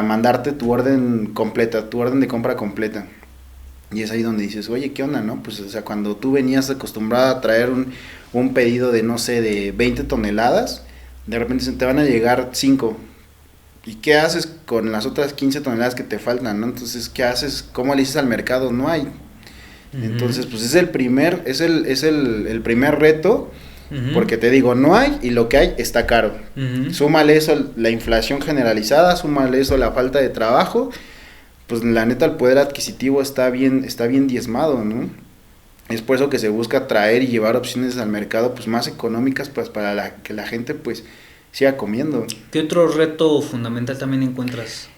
Speaker 1: mandarte tu orden completa, tu orden de compra completa. Y es ahí donde dices, oye, ¿qué onda, no? Pues, o sea, cuando tú venías acostumbrado a traer un pedido de, no sé, de 20 toneladas, de repente se te van a llegar 5. ¿Y qué haces con las otras 15 toneladas que te faltan, no? Entonces, ¿qué haces? ¿Cómo le dices al mercado? No hay. Entonces, pues es el primer reto, porque te digo, no hay, y lo que hay está caro. Súmale eso, la inflación generalizada, súmale eso, la falta de trabajo, pues la neta el poder adquisitivo está bien diezmado, ¿no? Es por eso que se busca traer y llevar opciones al mercado pues más económicas, pues para que la gente pues siga comiendo.
Speaker 2: ¿Qué otro reto fundamental también encuentras?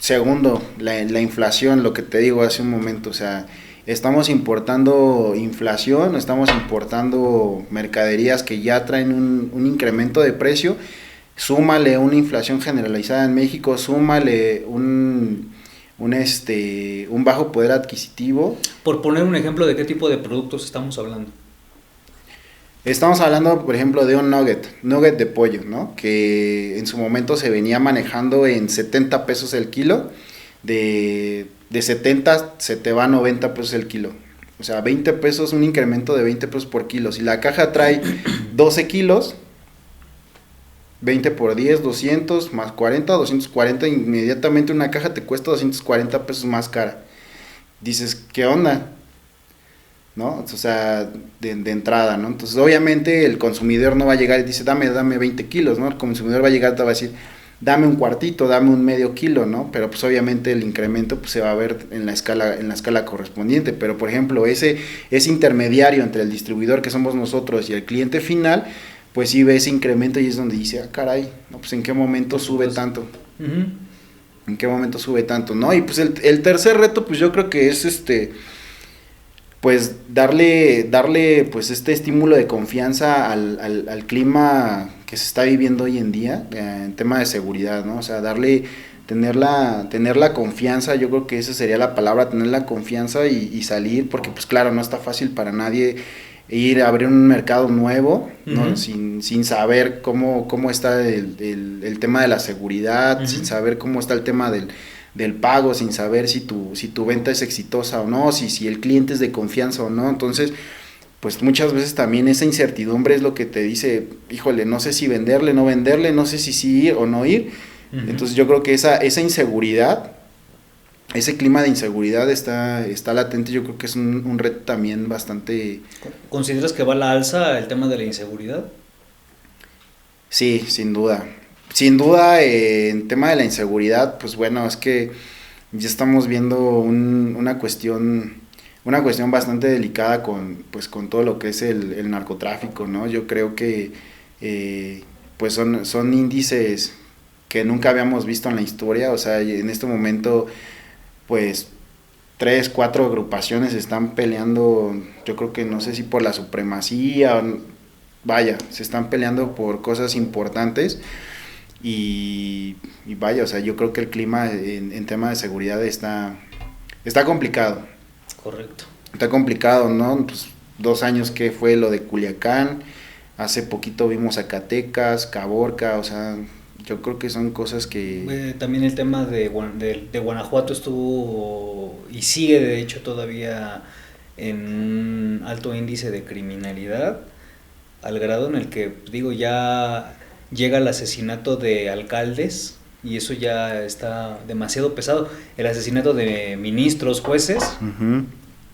Speaker 1: Segundo, la inflación, lo que te digo hace un momento, o sea, estamos importando inflación, estamos importando mercaderías que ya traen un incremento de precio, súmale una inflación generalizada en México, súmale un bajo poder adquisitivo.
Speaker 2: Por poner un ejemplo de qué tipo de productos estamos hablando.
Speaker 1: Estamos hablando, por ejemplo, de un nugget de pollo, ¿no? Que en su momento se venía manejando en 70 pesos el kilo, de 70 se te va a 90 pesos el kilo. O sea, 20 pesos, un incremento de 20 pesos por kilo. Si la caja trae 12 kilos, 20 por 10, 200, más 40, 240, inmediatamente una caja te cuesta 240 pesos más cara. Dices, ¿qué onda? ¿No? O sea, de entrada, ¿no? Entonces, obviamente, el consumidor no va a llegar y dice, dame 20 kilos, ¿no? El consumidor va a llegar y te va a decir, dame un cuartito, dame un medio kilo, ¿no? Pero, pues, obviamente, el incremento pues, se va a ver en la escala correspondiente. Pero, por ejemplo, ese intermediario entre el distribuidor, que somos nosotros, y el cliente final, pues sí ve ese incremento y es donde dice, caray, ¿no? Pues, ¿en qué momento sube tanto? ¿En qué momento sube tanto, no? Y, pues, el tercer reto, pues, yo creo que es pues darle pues este estímulo de confianza al clima que se está viviendo hoy en día en tema de seguridad, ¿no? O sea, tener la confianza, yo creo que esa sería la palabra, tener la confianza y salir, porque pues claro, no está fácil para nadie ir a abrir un mercado nuevo, ¿no? Sin saber cómo está el tema de la seguridad, sin saber cómo está el tema del pago, sin saber si tu venta es exitosa o no, si el cliente es de confianza o no. Entonces, pues muchas veces también esa incertidumbre es lo que te dice, híjole, no sé si venderle, no venderle, no sé si sí ir o no ir. Entonces yo creo que esa inseguridad, ese clima de inseguridad está latente. Yo creo que es un reto también bastante...
Speaker 2: ¿Consideras que va a la alza el tema de la inseguridad?
Speaker 1: Sí, sin duda. Sin duda, en tema de la inseguridad, pues bueno, es que ya estamos viendo una cuestión bastante delicada con todo lo que es el narcotráfico, ¿no? Yo creo que pues son índices que nunca habíamos visto en la historia. O sea, en este momento, pues 3, 4 agrupaciones están peleando, yo creo que no sé si por la supremacía, vaya, se están peleando por cosas importantes. Y vaya, o sea, yo creo que el clima en tema de seguridad está complicado.
Speaker 2: Correcto.
Speaker 1: Está complicado, ¿no? Pues 2 años que fue lo de Culiacán, hace poquito vimos Zacatecas, Caborca, o sea, yo creo que son cosas que...
Speaker 2: También el tema de Guanajuato estuvo y sigue de hecho todavía en un alto índice de criminalidad, al grado en el que, digo, ya llega el asesinato de alcaldes y eso ya está demasiado pesado. El asesinato de ministros, jueces,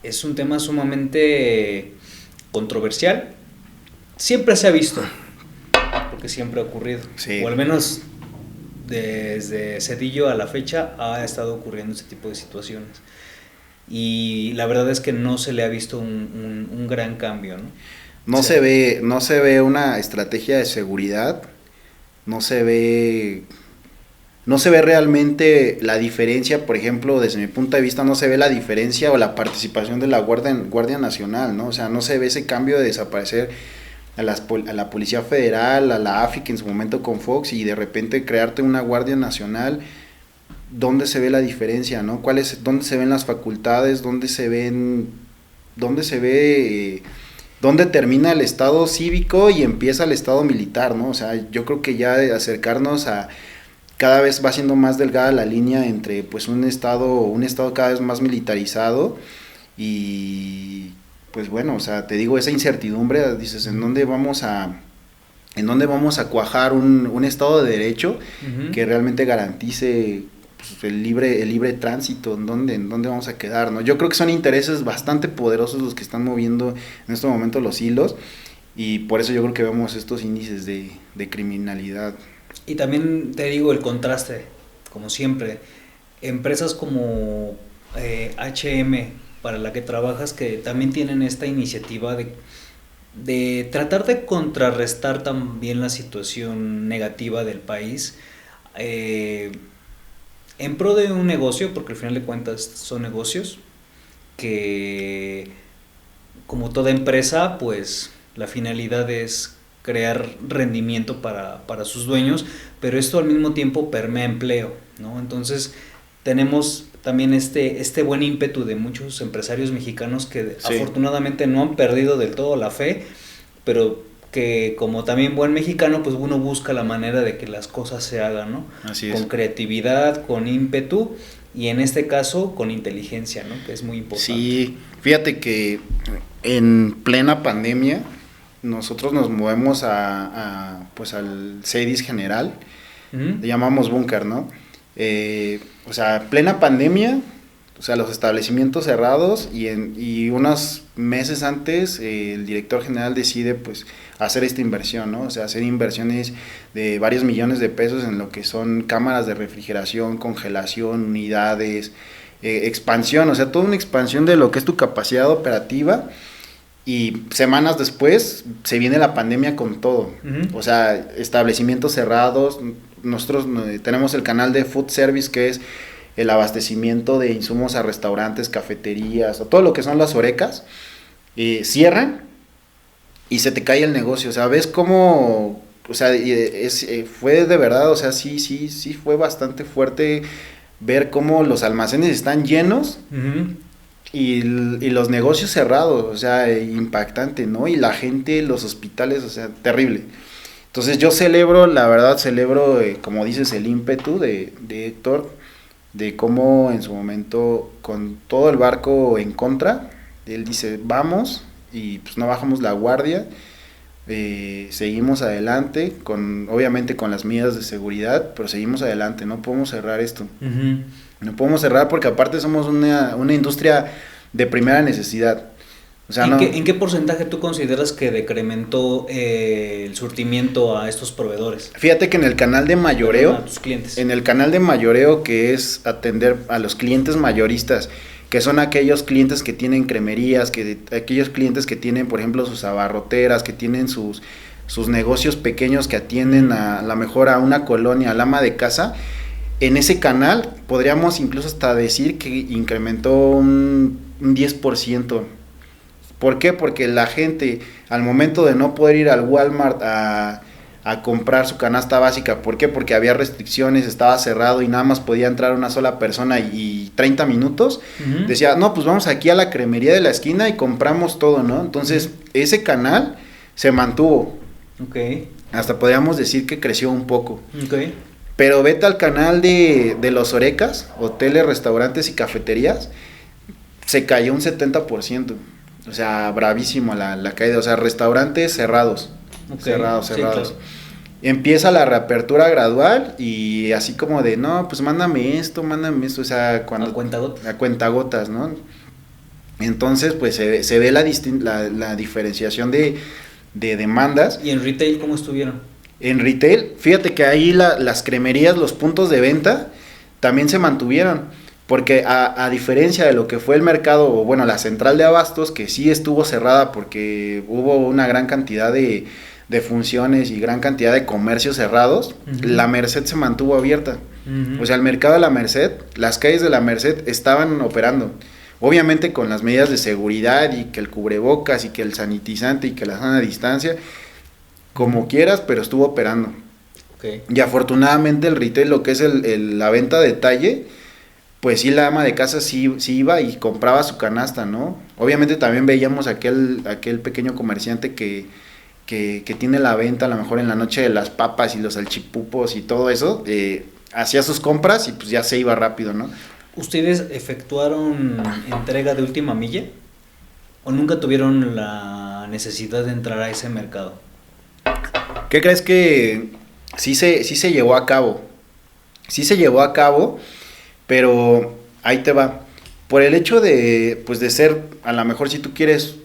Speaker 2: es un tema sumamente controversial. Siempre se ha visto, porque siempre ha ocurrido.
Speaker 1: Sí.
Speaker 2: O al menos desde Cedillo a la fecha ha estado ocurriendo este tipo de situaciones. Y la verdad es que no se le ha visto un gran cambio, ¿no?
Speaker 1: No se ve una estrategia de seguridad. No se ve realmente la diferencia, por ejemplo, desde mi punto de vista, no se ve la diferencia o la participación de la Guardia Nacional, ¿no? O sea, no se ve ese cambio de desaparecer a la Policía Federal, a la AFIC en su momento con Fox, y de repente crearte una Guardia Nacional. ¿Dónde se ve la diferencia, no? ¿Dónde se ven las facultades? ¿Dónde termina el estado cívico y empieza el estado militar, ¿no? O sea, yo creo que ya de acercarnos a... Cada vez va siendo más delgada la línea entre pues un estado cada vez más militarizado y pues bueno, o sea, te digo, esa incertidumbre, dices, ¿en dónde vamos a cuajar un estado de derecho que realmente garantice pues, el libre tránsito? ¿En dónde vamos a quedar, no? Yo creo que son intereses bastante poderosos los que están moviendo en este momento los hilos, y por eso yo creo que vemos estos índices de criminalidad.
Speaker 2: Y también te digo el contraste, como siempre, empresas como H&M, para la que trabajas, que también tienen esta iniciativa de tratar de contrarrestar también la situación negativa del país, en pro de un negocio, porque al final de cuentas son negocios, que como toda empresa, pues la finalidad es crear rendimiento para sus dueños, pero esto al mismo tiempo permea empleo, ¿no? Entonces tenemos también este buen ímpetu de muchos empresarios mexicanos que
Speaker 1: Sí.
Speaker 2: afortunadamente no han perdido del todo la fe, pero que como también buen mexicano, pues uno busca la manera de que las cosas se hagan, ¿no?
Speaker 1: Así es.
Speaker 2: Con creatividad, con ímpetu y en este caso con inteligencia, ¿no? Que es muy importante.
Speaker 1: Sí, fíjate que en plena pandemia nosotros nos movemos pues al CEDIS general,
Speaker 2: Ujú.
Speaker 1: le llamamos búnker, ¿no? O sea, plena pandemia, o sea, los establecimientos cerrados y unos meses antes el director general decide pues hacer esta inversión, ¿no? O sea, hacer inversiones de varios millones de pesos en lo que son cámaras de refrigeración, congelación, unidades, expansión, o sea, toda una expansión de lo que es tu capacidad operativa. Y semanas después se viene la pandemia con todo.
Speaker 2: Ujú.
Speaker 1: O sea, establecimientos cerrados. Nosotros tenemos el canal de food service, que es el abastecimiento de insumos a restaurantes, cafeterías, o todo lo que son las horecas. Cierran y se te cae el negocio. O sea, ves cómo, o sea, fue de verdad, o sea, sí fue bastante fuerte ver cómo los almacenes están llenos.
Speaker 2: Ujú.
Speaker 1: Y los negocios cerrados, o sea, impactante, ¿no? Y la gente, los hospitales, o sea, terrible. Entonces yo celebro, la verdad celebro, como dices, el ímpetu de Héctor, de cómo en su momento, con todo el barco en contra, él dice, vamos, y pues no bajamos la guardia, seguimos adelante, obviamente con las medidas de seguridad, pero seguimos adelante, no podemos cerrar esto.
Speaker 2: Ujú.
Speaker 1: No podemos cerrar porque aparte somos una industria de primera necesidad. O sea,
Speaker 2: ¿En qué porcentaje tú consideras que decrementó el surtimiento a estos proveedores?
Speaker 1: Fíjate que en el canal de mayoreo,
Speaker 2: A tus clientes.
Speaker 1: en el canal de mayoreo, que es atender a los clientes mayoristas, que son aquellos clientes que tienen cremerías, aquellos clientes que tienen, por ejemplo, sus abarroteras, que tienen sus negocios pequeños que atienden a la mejor a una colonia, al ama de casa. En ese canal podríamos incluso hasta decir que incrementó un 10%. ¿Por qué? Porque la gente, al momento de no poder ir al Walmart a comprar su canasta básica, ¿por qué? Porque había restricciones, estaba cerrado y nada más podía entrar una sola persona y 30 minutos,
Speaker 2: Ujú.
Speaker 1: decía, no, pues vamos aquí a la cremería de la esquina y compramos todo, ¿no? Entonces, ese canal se mantuvo,
Speaker 2: Ok,
Speaker 1: hasta podríamos decir que creció un poco.
Speaker 2: ok.
Speaker 1: Pero vete al canal de los horecas, hoteles, restaurantes y cafeterías, se cayó un 70%. O sea, bravísimo la caída. O sea, restaurantes cerrados.
Speaker 2: Ok,
Speaker 1: Cerrados.
Speaker 2: sí, claro.
Speaker 1: Empieza la reapertura gradual y así como de, no, pues mándame esto. O sea, cuando...
Speaker 2: A cuentagotas.
Speaker 1: A cuentagotas, ¿no? Entonces, pues se ve la diferenciación de demandas.
Speaker 2: ¿Y en retail cómo estuvieron?
Speaker 1: En retail, fíjate que ahí las cremerías, los puntos de venta, también se mantuvieron, porque a diferencia de lo que fue el mercado, o bueno, la central de abastos, que sí estuvo cerrada porque hubo una gran cantidad de funciones y gran cantidad de comercios cerrados,
Speaker 2: Uh-huh.
Speaker 1: la Merced se mantuvo abierta.
Speaker 2: Uh-huh.
Speaker 1: O sea, el mercado de la Merced, las calles de la Merced estaban operando. Obviamente con las medidas de seguridad y que el cubrebocas y que el sanitizante y que la sana distancia, como quieras, pero estuvo operando.
Speaker 2: Okay.
Speaker 1: Y afortunadamente el retail, lo que es la venta de detalle, pues sí, la ama de casa sí iba y compraba su canasta, ¿no? Obviamente también veíamos aquel pequeño comerciante que tiene la venta a lo mejor en la noche de las papas y los salchipupos y todo eso, hacía sus compras y pues ya se iba rápido, ¿no?
Speaker 2: ¿Ustedes efectuaron entrega de última milla? ¿O nunca tuvieron la necesidad de entrar a ese mercado?
Speaker 1: ¿Qué crees que sí se llevó a cabo? Sí se llevó a cabo, pero ahí te va. Por el hecho de, pues de ser, a lo mejor si tú quieres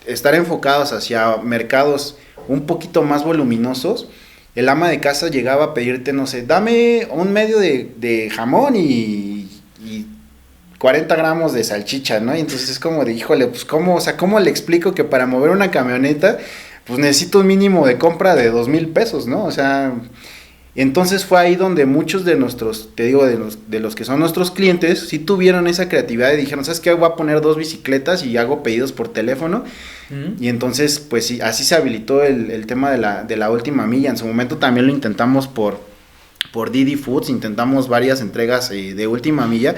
Speaker 1: estar enfocados hacia mercados un poquito más voluminosos, el ama de casa llegaba a pedirte, no sé, dame un medio de jamón y 40 gramos de salchicha, ¿no? Y entonces es como de, híjole, pues ¿cómo? O sea, ¿cómo le explico que para mover una camioneta, pues necesito un mínimo de compra de 2,000 pesos, ¿no? O sea, Entonces fue ahí donde muchos de nuestros, te digo, de los que son nuestros clientes, sí tuvieron esa creatividad y dijeron, ¿sabes qué? Voy a poner 2 bicicletas y hago pedidos por teléfono. Y entonces, pues sí, así se habilitó el tema de la última milla. En su momento también lo intentamos por Didi Foods, intentamos varias entregas de última milla,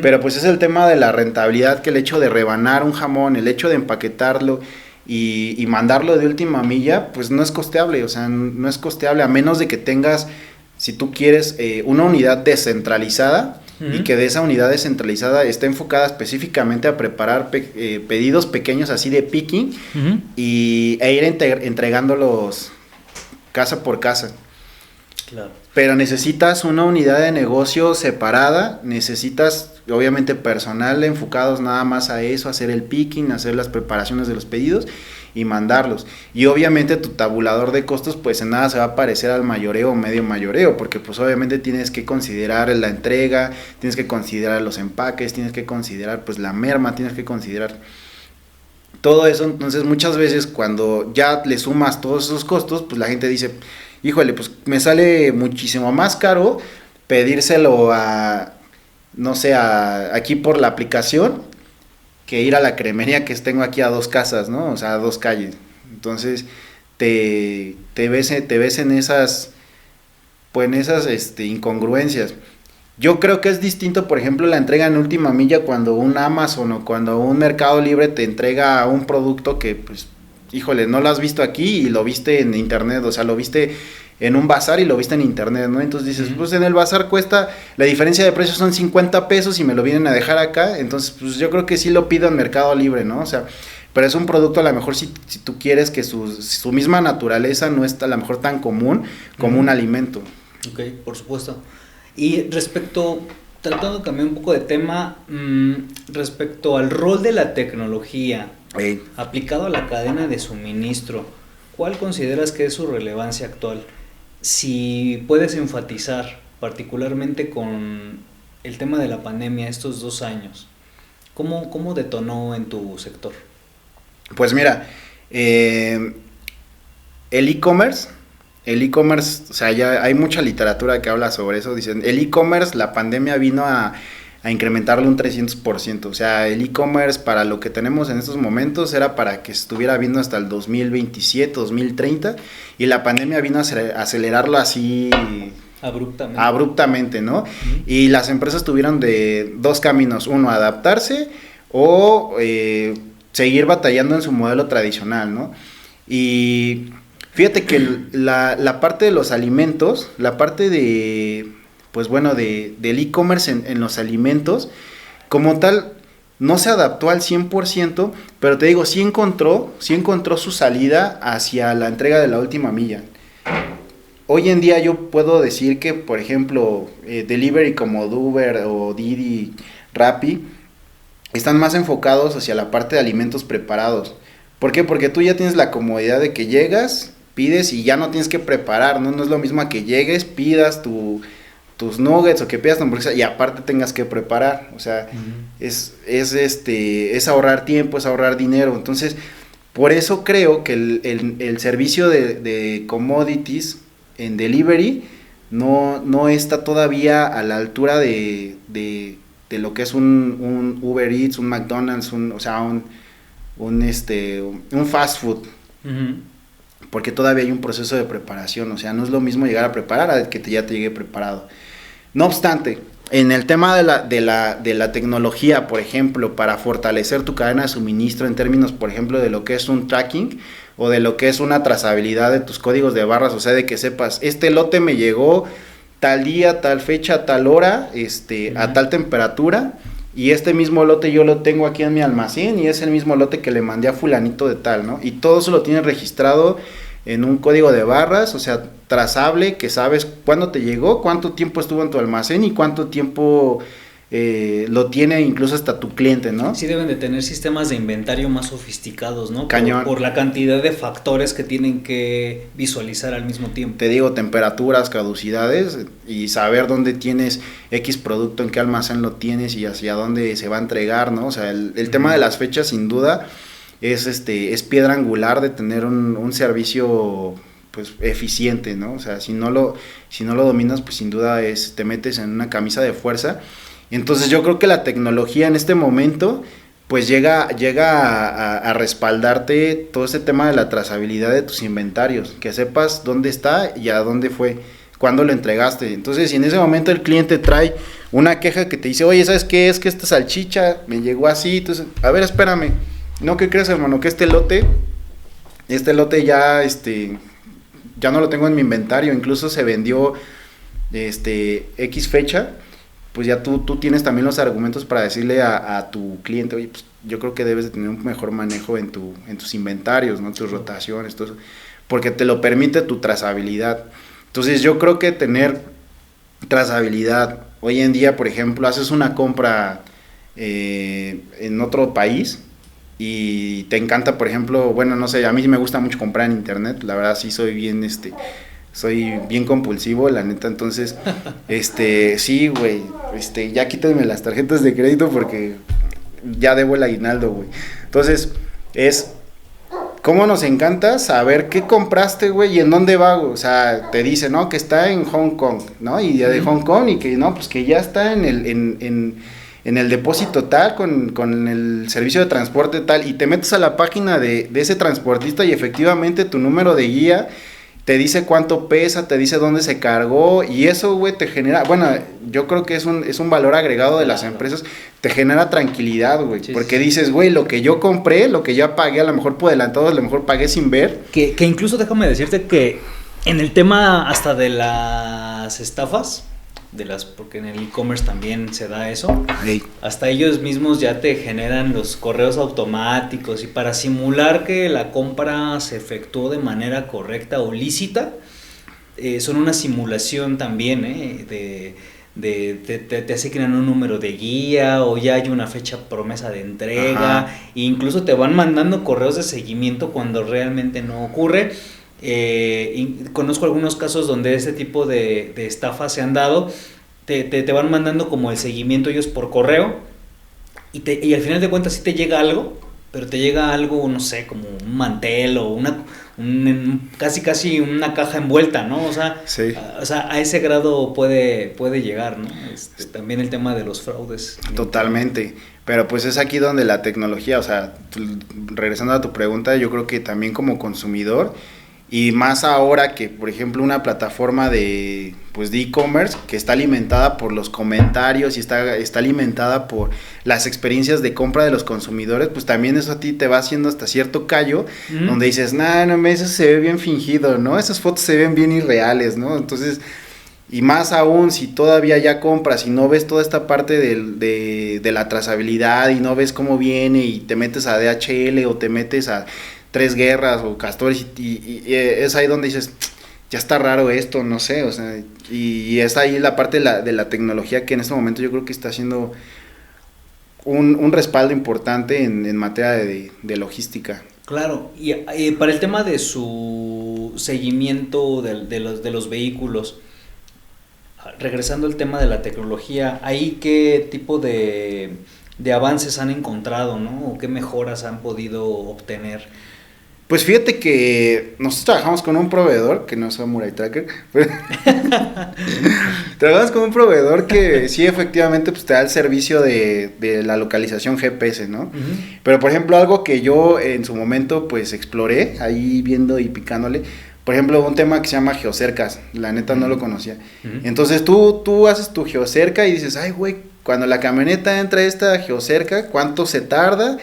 Speaker 1: pero pues es el tema de la rentabilidad, que el hecho de rebanar un jamón, el hecho de empaquetarlo y mandarlo de última milla, pues no es costeable, o sea, no es costeable a menos de que tengas, si tú quieres, una unidad descentralizada y que de esa unidad descentralizada esté enfocada específicamente a preparar pedidos pequeños así de picking e ir entregándolos casa por casa.
Speaker 2: Claro.
Speaker 1: Pero necesitas una unidad de negocio separada, necesitas obviamente personal enfocados nada más a eso, hacer el picking, hacer las preparaciones de los pedidos y mandarlos. Y obviamente tu tabulador de costos pues en nada se va a parecer al mayoreo o medio mayoreo, porque pues obviamente tienes que considerar la entrega, tienes que considerar los empaques, tienes que considerar pues la merma, tienes que considerar todo eso. Entonces muchas veces cuando ya le sumas todos esos costos, pues la gente dice, híjole, pues me sale muchísimo más caro pedírselo a, no sé, aquí por la aplicación, que ir a la cremería que tengo aquí a 2 casas, ¿no? O sea, a 2 calles. Entonces, te ves en esas, pues en esas incongruencias. Yo creo que es distinto, por ejemplo, la entrega en última milla cuando un Amazon o cuando un Mercado Libre te entrega un producto que, pues, híjole, no lo has visto aquí y lo viste en internet, o sea, lo viste en un bazar y lo viste en internet, ¿no? Entonces dices, pues en el bazar cuesta, la diferencia de precios son 50 pesos y me lo vienen a dejar acá, entonces pues yo creo que sí lo pido en Mercado Libre, ¿no? O sea, pero es un producto a lo mejor si tú quieres que su misma naturaleza no está a lo mejor tan común como un alimento.
Speaker 2: Ok, por supuesto. Y respecto, tratando de cambiar un poco de tema, respecto al rol de la tecnología aplicado a la cadena de suministro, ¿cuál consideras que es su relevancia actual? Si puedes enfatizar particularmente con el tema de la pandemia estos 2 años, ¿cómo detonó en tu sector?
Speaker 1: Pues mira, el e-commerce, o sea, ya hay mucha literatura que habla sobre eso. Dicen, el e-commerce, la pandemia vino a incrementarlo un 300%. O sea, el e-commerce para lo que tenemos en estos momentos era para que estuviera viendo hasta el 2027, 2030, y la pandemia vino a acelerarlo así abruptamente, ¿no? Y las empresas tuvieron de 2 caminos: uno, adaptarse o seguir batallando en su modelo tradicional, ¿no? Y fíjate que la parte de los alimentos, la parte de, pues bueno, del e-commerce en los alimentos, como tal, no se adaptó al 100%, pero te digo, sí encontró su salida hacia la entrega de la última milla. Hoy en día yo puedo decir que, por ejemplo, delivery como Uber o Didi, Rappi, están más enfocados hacia la parte de alimentos preparados. ¿Por qué? Porque tú ya tienes la comodidad de que llegas, pides y ya no tienes que preparar, ¿no? No es lo mismo a que llegues, pidas tus nuggets o que pidas tu hamburguesa y aparte tengas que preparar. O sea, es ahorrar tiempo, es ahorrar dinero. Entonces, por eso creo que el servicio de commodities en delivery no está todavía a la altura de lo que es un Uber Eats, un McDonald's, un fast food. Porque todavía hay un proceso de preparación. O sea, no es lo mismo llegar a preparar a que ya te llegue preparado. No obstante, en el tema de la tecnología, por ejemplo, para fortalecer tu cadena de suministro en términos, por ejemplo, de lo que es un tracking o de lo que es una trazabilidad de tus códigos de barras, o sea, de que sepas, este lote me llegó tal día, tal fecha, tal hora, a tal temperatura, y este mismo lote yo lo tengo aquí en mi almacén y es el mismo lote que le mandé a fulanito de tal, ¿no? Y todo eso lo tienes registrado en un código de barras, o sea, trazable, que sabes cuándo te llegó, cuánto tiempo estuvo en tu almacén y cuánto tiempo lo tiene incluso hasta tu cliente, ¿no?
Speaker 2: Sí deben de tener sistemas de inventario más sofisticados, ¿no?
Speaker 1: Cañón.
Speaker 2: Por la cantidad de factores que tienen que visualizar al mismo tiempo.
Speaker 1: Te digo, temperaturas, caducidades y saber dónde tienes X producto, en qué almacén lo tienes y hacia dónde se va a entregar, ¿no? O sea, el tema de las fechas sin duda es piedra angular de tener un servicio pues eficiente, ¿no? O sea, si no lo dominas, pues sin duda te metes en una camisa de fuerza. Entonces yo creo que la tecnología en este momento pues llega a respaldarte todo este tema de la trazabilidad de tus inventarios, que sepas dónde está y a dónde fue, cuándo lo entregaste. Entonces, si en ese momento el cliente trae una queja que te dice, oye, ¿sabes qué? Es que esta salchicha me llegó así, entonces, a ver, espérame, no, ¿qué crees, hermano? Que este lote ya, ya no lo tengo en mi inventario, incluso se vendió, X fecha, pues ya tú tienes también los argumentos para decirle a tu cliente, oye, pues yo creo que debes de tener un mejor manejo en tus inventarios, ¿no? Tus rotaciones, todo eso, porque te lo permite tu trazabilidad. Entonces yo creo que tener trazabilidad, hoy en día, por ejemplo, haces una compra en otro país y te encanta, por ejemplo, bueno, no sé, a mí me gusta mucho comprar en internet, la verdad sí soy bien compulsivo, la neta. Entonces, sí, güey, ya quítenme las tarjetas de crédito porque ya debo el aguinaldo, güey. Entonces, cómo nos encanta saber qué compraste, güey, y en dónde va, güey. O sea, te dice, ¿no? Que está en Hong Kong, ¿no? Y ya de Hong Kong, y que no, pues que ya está en el depósito tal, con el servicio de transporte tal, y te metes a la página de ese transportista y efectivamente tu número de guía te dice cuánto pesa, te dice dónde se cargó, y eso, güey, te genera, bueno, yo creo que es un valor agregado de las empresas, te genera tranquilidad, güey, sí, porque dices, güey, lo que yo compré, lo que ya pagué, a lo mejor por adelantado, a lo mejor pagué sin ver.
Speaker 2: Que incluso déjame decirte que en el tema hasta de las estafas, porque en el e-commerce también se da eso,
Speaker 1: hey,
Speaker 2: hasta ellos mismos ya te generan los correos automáticos, y para simular que la compra se efectuó de manera correcta o lícita, son una simulación también, te asignan un número de guía, o ya hay una fecha promesa de entrega, e incluso te van mandando correos de seguimiento cuando realmente no ocurre. Conozco algunos casos donde este tipo de estafas se han dado. Te van mandando como el seguimiento ellos por correo, y al final de cuentas sí te llega algo, pero te llega algo, no sé, como un mantel o casi una caja envuelta, ¿no? O sea,
Speaker 1: sí.
Speaker 2: A ese grado puede llegar, ¿no? También el tema de los fraudes.
Speaker 1: Totalmente. Pero pues es aquí donde la tecnología, o sea, regresando a tu pregunta, yo creo que también como consumidor, y más ahora que, por ejemplo, una plataforma de e-commerce que está alimentada por los comentarios y está alimentada por las experiencias de compra de los consumidores, pues también eso a ti te va haciendo hasta cierto callo, donde dices, no, eso se ve bien fingido, ¿no? Esas fotos se ven bien irreales, ¿no? Entonces, y más aún si todavía ya compras y no ves toda esta parte de la trazabilidad, y no ves cómo viene, y te metes a DHL o te metes a Tres Guerras o Castores, y es ahí donde dices, ya está raro esto, no sé, o sea, y es ahí la parte de la tecnología que en este momento yo creo que está haciendo un respaldo importante en materia de logística.
Speaker 2: Claro, y para el tema de su seguimiento de los vehículos, regresando al tema de la tecnología, ¿ahí qué tipo de avances han encontrado, ¿no? ¿O qué mejoras han podido obtener?
Speaker 1: Pues fíjate que nosotros trabajamos con un proveedor, que no es Samurai Tracker, pero trabajamos con un proveedor que sí, efectivamente, pues te da el servicio de la localización GPS, ¿no? Uh-huh. Pero, por ejemplo, algo que yo en su momento, pues, exploré, ahí viendo y picándole, por ejemplo, un tema que se llama geocercas, la neta no lo conocía. Uh-huh. Entonces, tú haces tu geocerca y dices, ay, güey, cuando la camioneta entra a esta geocerca, ¿cuánto se tarda?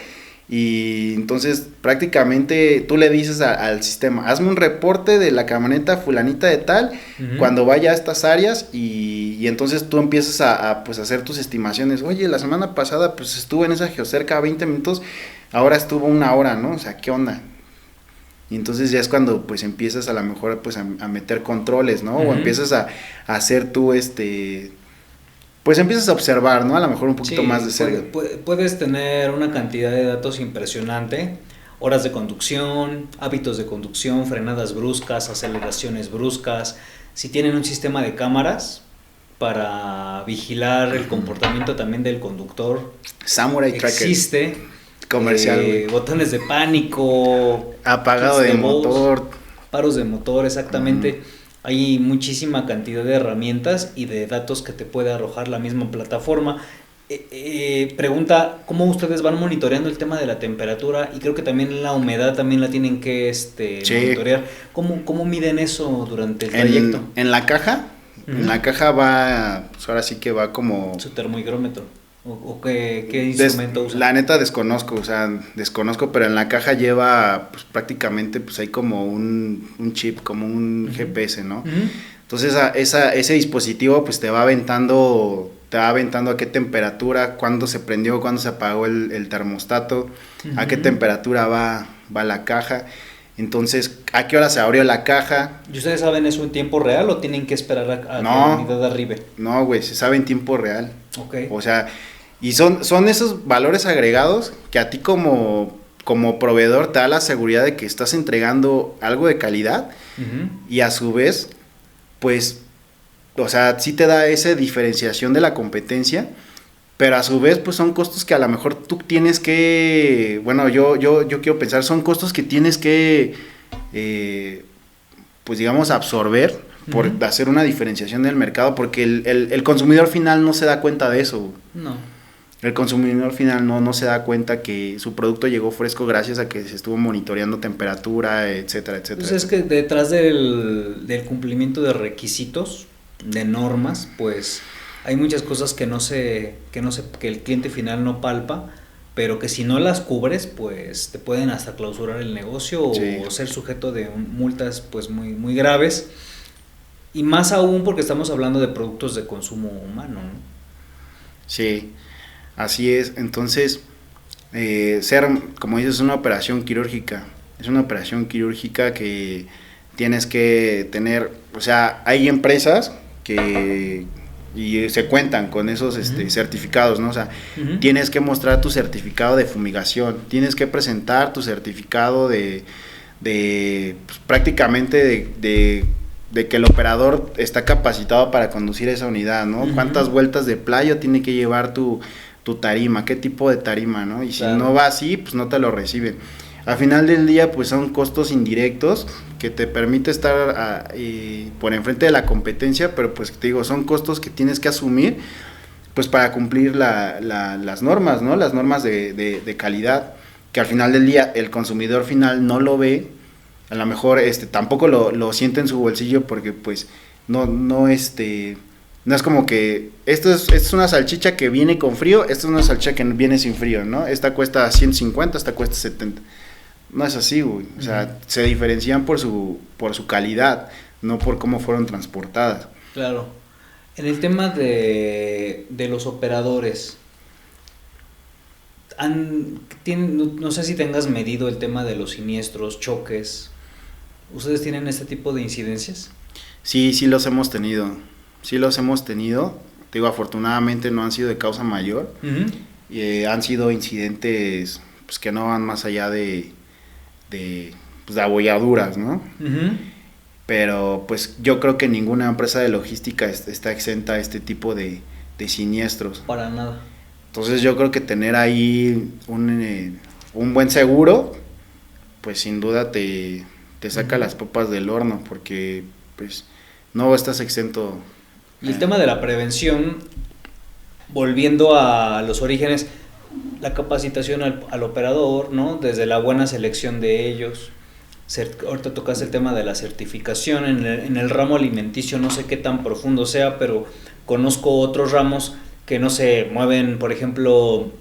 Speaker 1: Y entonces prácticamente tú le dices al sistema, hazme un reporte de la camioneta fulanita de tal, cuando vaya a estas áreas, y entonces tú empiezas a pues hacer tus estimaciones. Oye, la semana pasada pues estuvo en esa geocerca 20 minutos, ahora estuvo 1 hora, ¿no? O sea, ¿qué onda? Y entonces ya es cuando pues empiezas a lo mejor pues a meter controles, ¿no? O empiezas a hacer tú pues empiezas a observar, ¿no? A lo mejor un poquito más de cerca.
Speaker 2: Puedes tener una cantidad de datos impresionante, horas de conducción, hábitos de conducción, frenadas bruscas, aceleraciones bruscas. Si tienen un sistema de cámaras para vigilar el comportamiento también del conductor,
Speaker 1: Samurai Tracker.
Speaker 2: Existe.
Speaker 1: Comercial.
Speaker 2: Botones de pánico.
Speaker 1: Apagado de motor.
Speaker 2: paros de motor, exactamente. Hay muchísima cantidad de herramientas y de datos que te puede arrojar la misma plataforma. Pregunta, ¿cómo ustedes van monitoreando el tema de la temperatura? Y creo que también la humedad también la tienen que
Speaker 1: Sí.
Speaker 2: monitorear. ¿Cómo miden eso durante el trayecto?
Speaker 1: En la caja, en la caja va, pues ahora sí que va como...
Speaker 2: Su termohigrómetro. ¿O qué instrumento usan?
Speaker 1: La neta desconozco, o sea, pero en la caja lleva pues, prácticamente, pues hay como un chip, como un GPS, ¿no? Entonces ese dispositivo pues te va aventando a qué temperatura, cuándo se prendió, cuándo se apagó el termostato, a qué temperatura va la caja. Entonces, ¿a qué hora se abrió la caja?
Speaker 2: ¿Y ustedes saben eso en tiempo real o tienen que esperar a que la unidad arribe?
Speaker 1: No, güey, se sabe en tiempo real.
Speaker 2: Ok.
Speaker 1: O sea, y son esos valores agregados que a ti como proveedor te da la seguridad de que estás entregando algo de calidad y a su vez, pues, o sea, sí te da esa diferenciación de la competencia, pero a su vez, pues son costos que a lo mejor tú tienes que, bueno, yo quiero pensar, son costos que tienes que, pues digamos, absorber por hacer una diferenciación del mercado, porque el consumidor final no se da cuenta de eso.
Speaker 2: No.
Speaker 1: El consumidor final no se da cuenta que su producto llegó fresco gracias a que se estuvo monitoreando temperatura, etcétera, etcétera.
Speaker 2: Entonces es que detrás del cumplimiento de requisitos, de normas, pues hay muchas cosas que que el cliente final no palpa, pero que si no las cubres, pues te pueden hasta clausurar el negocio o ser sujeto de multas pues muy, muy graves. Y más aún porque estamos hablando de productos de consumo humano, ¿no?
Speaker 1: Sí, así es. Entonces, como dices, es una operación quirúrgica. Es una operación quirúrgica que tienes que tener, o sea, hay empresas que y se cuentan con esos certificados, ¿no? O sea, tienes que mostrar tu certificado de fumigación, tienes que presentar tu certificado de pues, prácticamente de que el operador está capacitado para conducir esa unidad, ¿no? Cuántas vueltas de playo tiene que llevar tu tarima, qué tipo de tarima, ¿no? Y si no va así, pues no te lo reciben. Al final del día, pues son costos indirectos que te permite estar por enfrente de la competencia, pero pues te digo, son costos que tienes que asumir pues para cumplir las normas, ¿no? Las normas de calidad, que al final del día el consumidor final no lo ve, a lo mejor tampoco lo siente en su bolsillo porque pues no es como que esto es una salchicha que viene con frío, esta es una salchicha que viene sin frío, ¿no? Esta cuesta 150, esta cuesta 70. No es así, güey. O sea, se diferencian por su calidad, no por cómo fueron transportadas.
Speaker 2: Claro. En el tema de los operadores, no sé si tengas medido el tema de los siniestros, choques. ¿Ustedes tienen este tipo de incidencias?
Speaker 1: Sí los hemos tenido. Te digo, afortunadamente no han sido de causa mayor. Han sido incidentes pues, que no van más allá de abolladuras, ¿no? Pero pues yo creo que ninguna empresa de logística está exenta a este tipo de siniestros.
Speaker 2: Para nada.
Speaker 1: Entonces yo creo que tener ahí un buen seguro, pues sin duda te saca las papas del horno, porque pues no estás exento.
Speaker 2: Y el tema de la prevención, volviendo a los orígenes, la capacitación al operador, ¿no? Desde la buena selección de ellos. Ahorita tocaste el tema de la certificación en el ramo alimenticio, no sé qué tan profundo sea, pero conozco otros ramos que no se mueven, por ejemplo,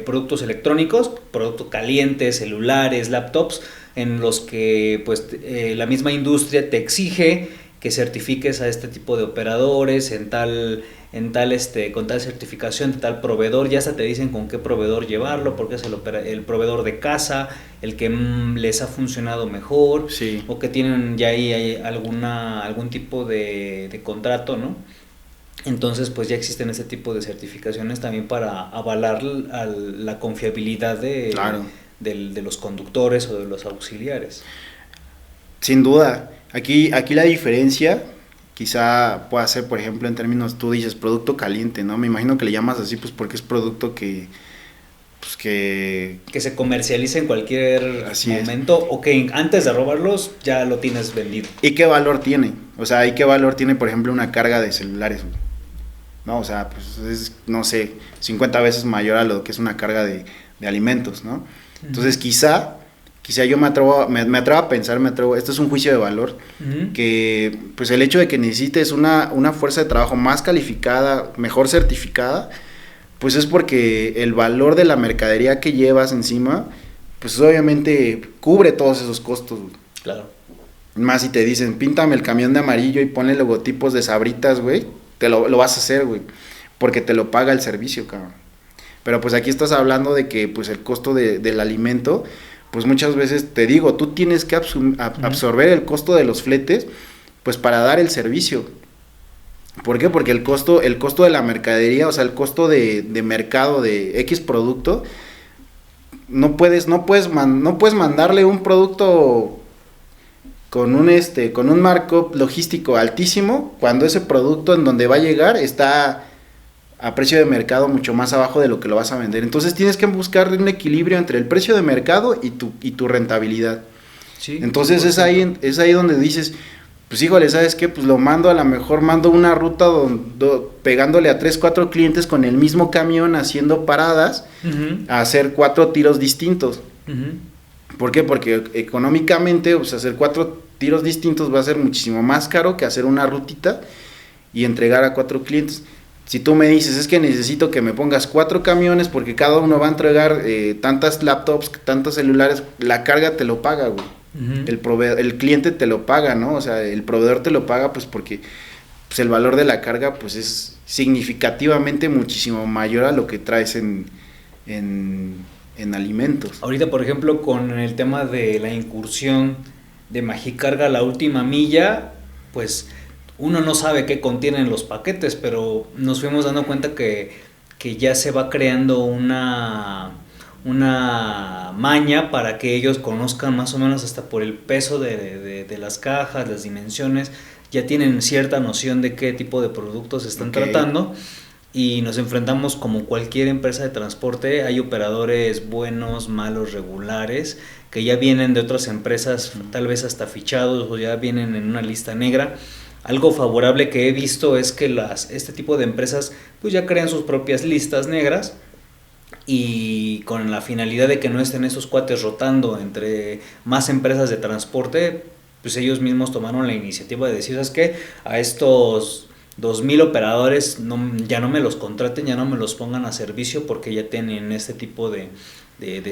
Speaker 2: productos electrónicos, productos calientes, celulares, laptops, en los que pues la misma industria te exige que certifiques a este tipo de operadores con tal certificación de tal proveedor. Ya hasta te dicen con qué proveedor llevarlo, porque es el proveedor de casa, el que les ha funcionado mejor,
Speaker 1: sí.
Speaker 2: O que tienen ya ahí algún tipo de contrato, ¿no? Entonces pues ya existen ese tipo de certificaciones también para avalar la confiabilidad de los conductores o de los auxiliares.
Speaker 1: Sin duda. Aquí la diferencia quizá pueda ser, por ejemplo, en términos, tú dices producto caliente, ¿no? Me imagino que le llamas así pues porque es producto que pues que
Speaker 2: se comercialice en cualquier
Speaker 1: Así
Speaker 2: momento o que antes de robarlos ya lo tienes vendido.
Speaker 1: ¿Y qué valor tiene? O sea, ¿y qué valor tiene, por ejemplo, una carga de celulares? ¿No? O sea, pues es, no sé, 50 veces mayor a lo que es una carga de alimentos, ¿no? Entonces, quizá yo me atrevo a pensar, esto es un juicio de valor, que pues el hecho de que necesites una fuerza de trabajo más calificada, mejor certificada, pues es porque el valor de la mercadería que llevas encima, pues obviamente cubre todos esos costos.
Speaker 2: Claro.
Speaker 1: Más si te dicen, píntame el camión de amarillo y ponle logotipos de Sabritas, güey, lo vas a hacer, güey, porque te lo paga el servicio, cabrón. Pero pues aquí estás hablando de que pues el costo del alimento, pues muchas veces te digo, tú tienes que absorber el costo de los fletes, pues para dar el servicio. ¿Por qué? Porque el costo de la mercadería, o sea, el costo de mercado de X producto, no puedes mandarle un producto con un markup logístico altísimo cuando ese producto en donde va a llegar está a precio de mercado mucho más abajo de lo que lo vas a vender. Entonces tienes que buscar un equilibrio entre el precio de mercado y tu rentabilidad.
Speaker 2: Sí,
Speaker 1: entonces es ahí donde dices, pues híjole, ¿sabes qué? Pues a lo mejor mando una ruta pegándole a 3, 4 clientes con el mismo camión haciendo paradas, a hacer 4 tiros distintos. ¿Por qué? Porque económicamente, pues hacer 4 tiros distintos va a ser muchísimo más caro que hacer una rutita y entregar a 4 clientes. Si tú me dices, es que necesito que me pongas 4 camiones porque cada uno va a entregar tantas laptops, tantos celulares, la carga te lo paga, güey. El cliente te lo paga, ¿no? O sea, el proveedor te lo paga, pues porque pues el valor de la carga pues es significativamente muchísimo mayor a lo que traes en alimentos.
Speaker 2: Ahorita, por ejemplo, con el tema de la incursión de Magicarga La Última Milla, pues uno no sabe qué contienen los paquetes, pero nos fuimos dando cuenta que ya se va creando una maña para que ellos conozcan más o menos hasta por el peso de las cajas, las dimensiones, ya tienen cierta noción de qué tipo de productos están tratando. Y nos enfrentamos como cualquier empresa de transporte, hay operadores buenos, malos, regulares, que ya vienen de otras empresas, tal vez hasta fichados o ya vienen en una lista negra. Algo favorable que he visto es que este tipo de empresas pues ya crean sus propias listas negras y con la finalidad de que no estén esos cuates rotando entre más empresas de transporte, pues ellos mismos tomaron la iniciativa de decir, ¿sabes qué? A estos 2,000 operadores ya no me los contraten, ya no me los pongan a servicio porque ya tienen este tipo de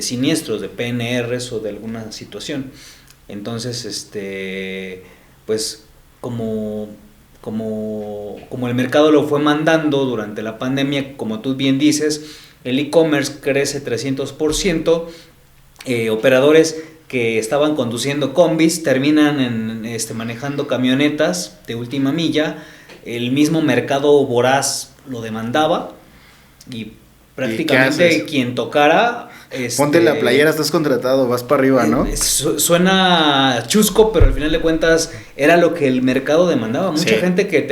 Speaker 2: siniestros, de PNRs o de alguna situación. Entonces, pues como el mercado lo fue mandando durante la pandemia, como tú bien dices, el e-commerce crece 300%, operadores que estaban conduciendo combis terminan manejando camionetas de última milla, el mismo mercado voraz lo demandaba y prácticamente quien tocara...
Speaker 1: Ponte la playera, estás contratado, vas para arriba, ¿no?
Speaker 2: Suena chusco, pero al final de cuentas era lo que el mercado demandaba. Mucha gente que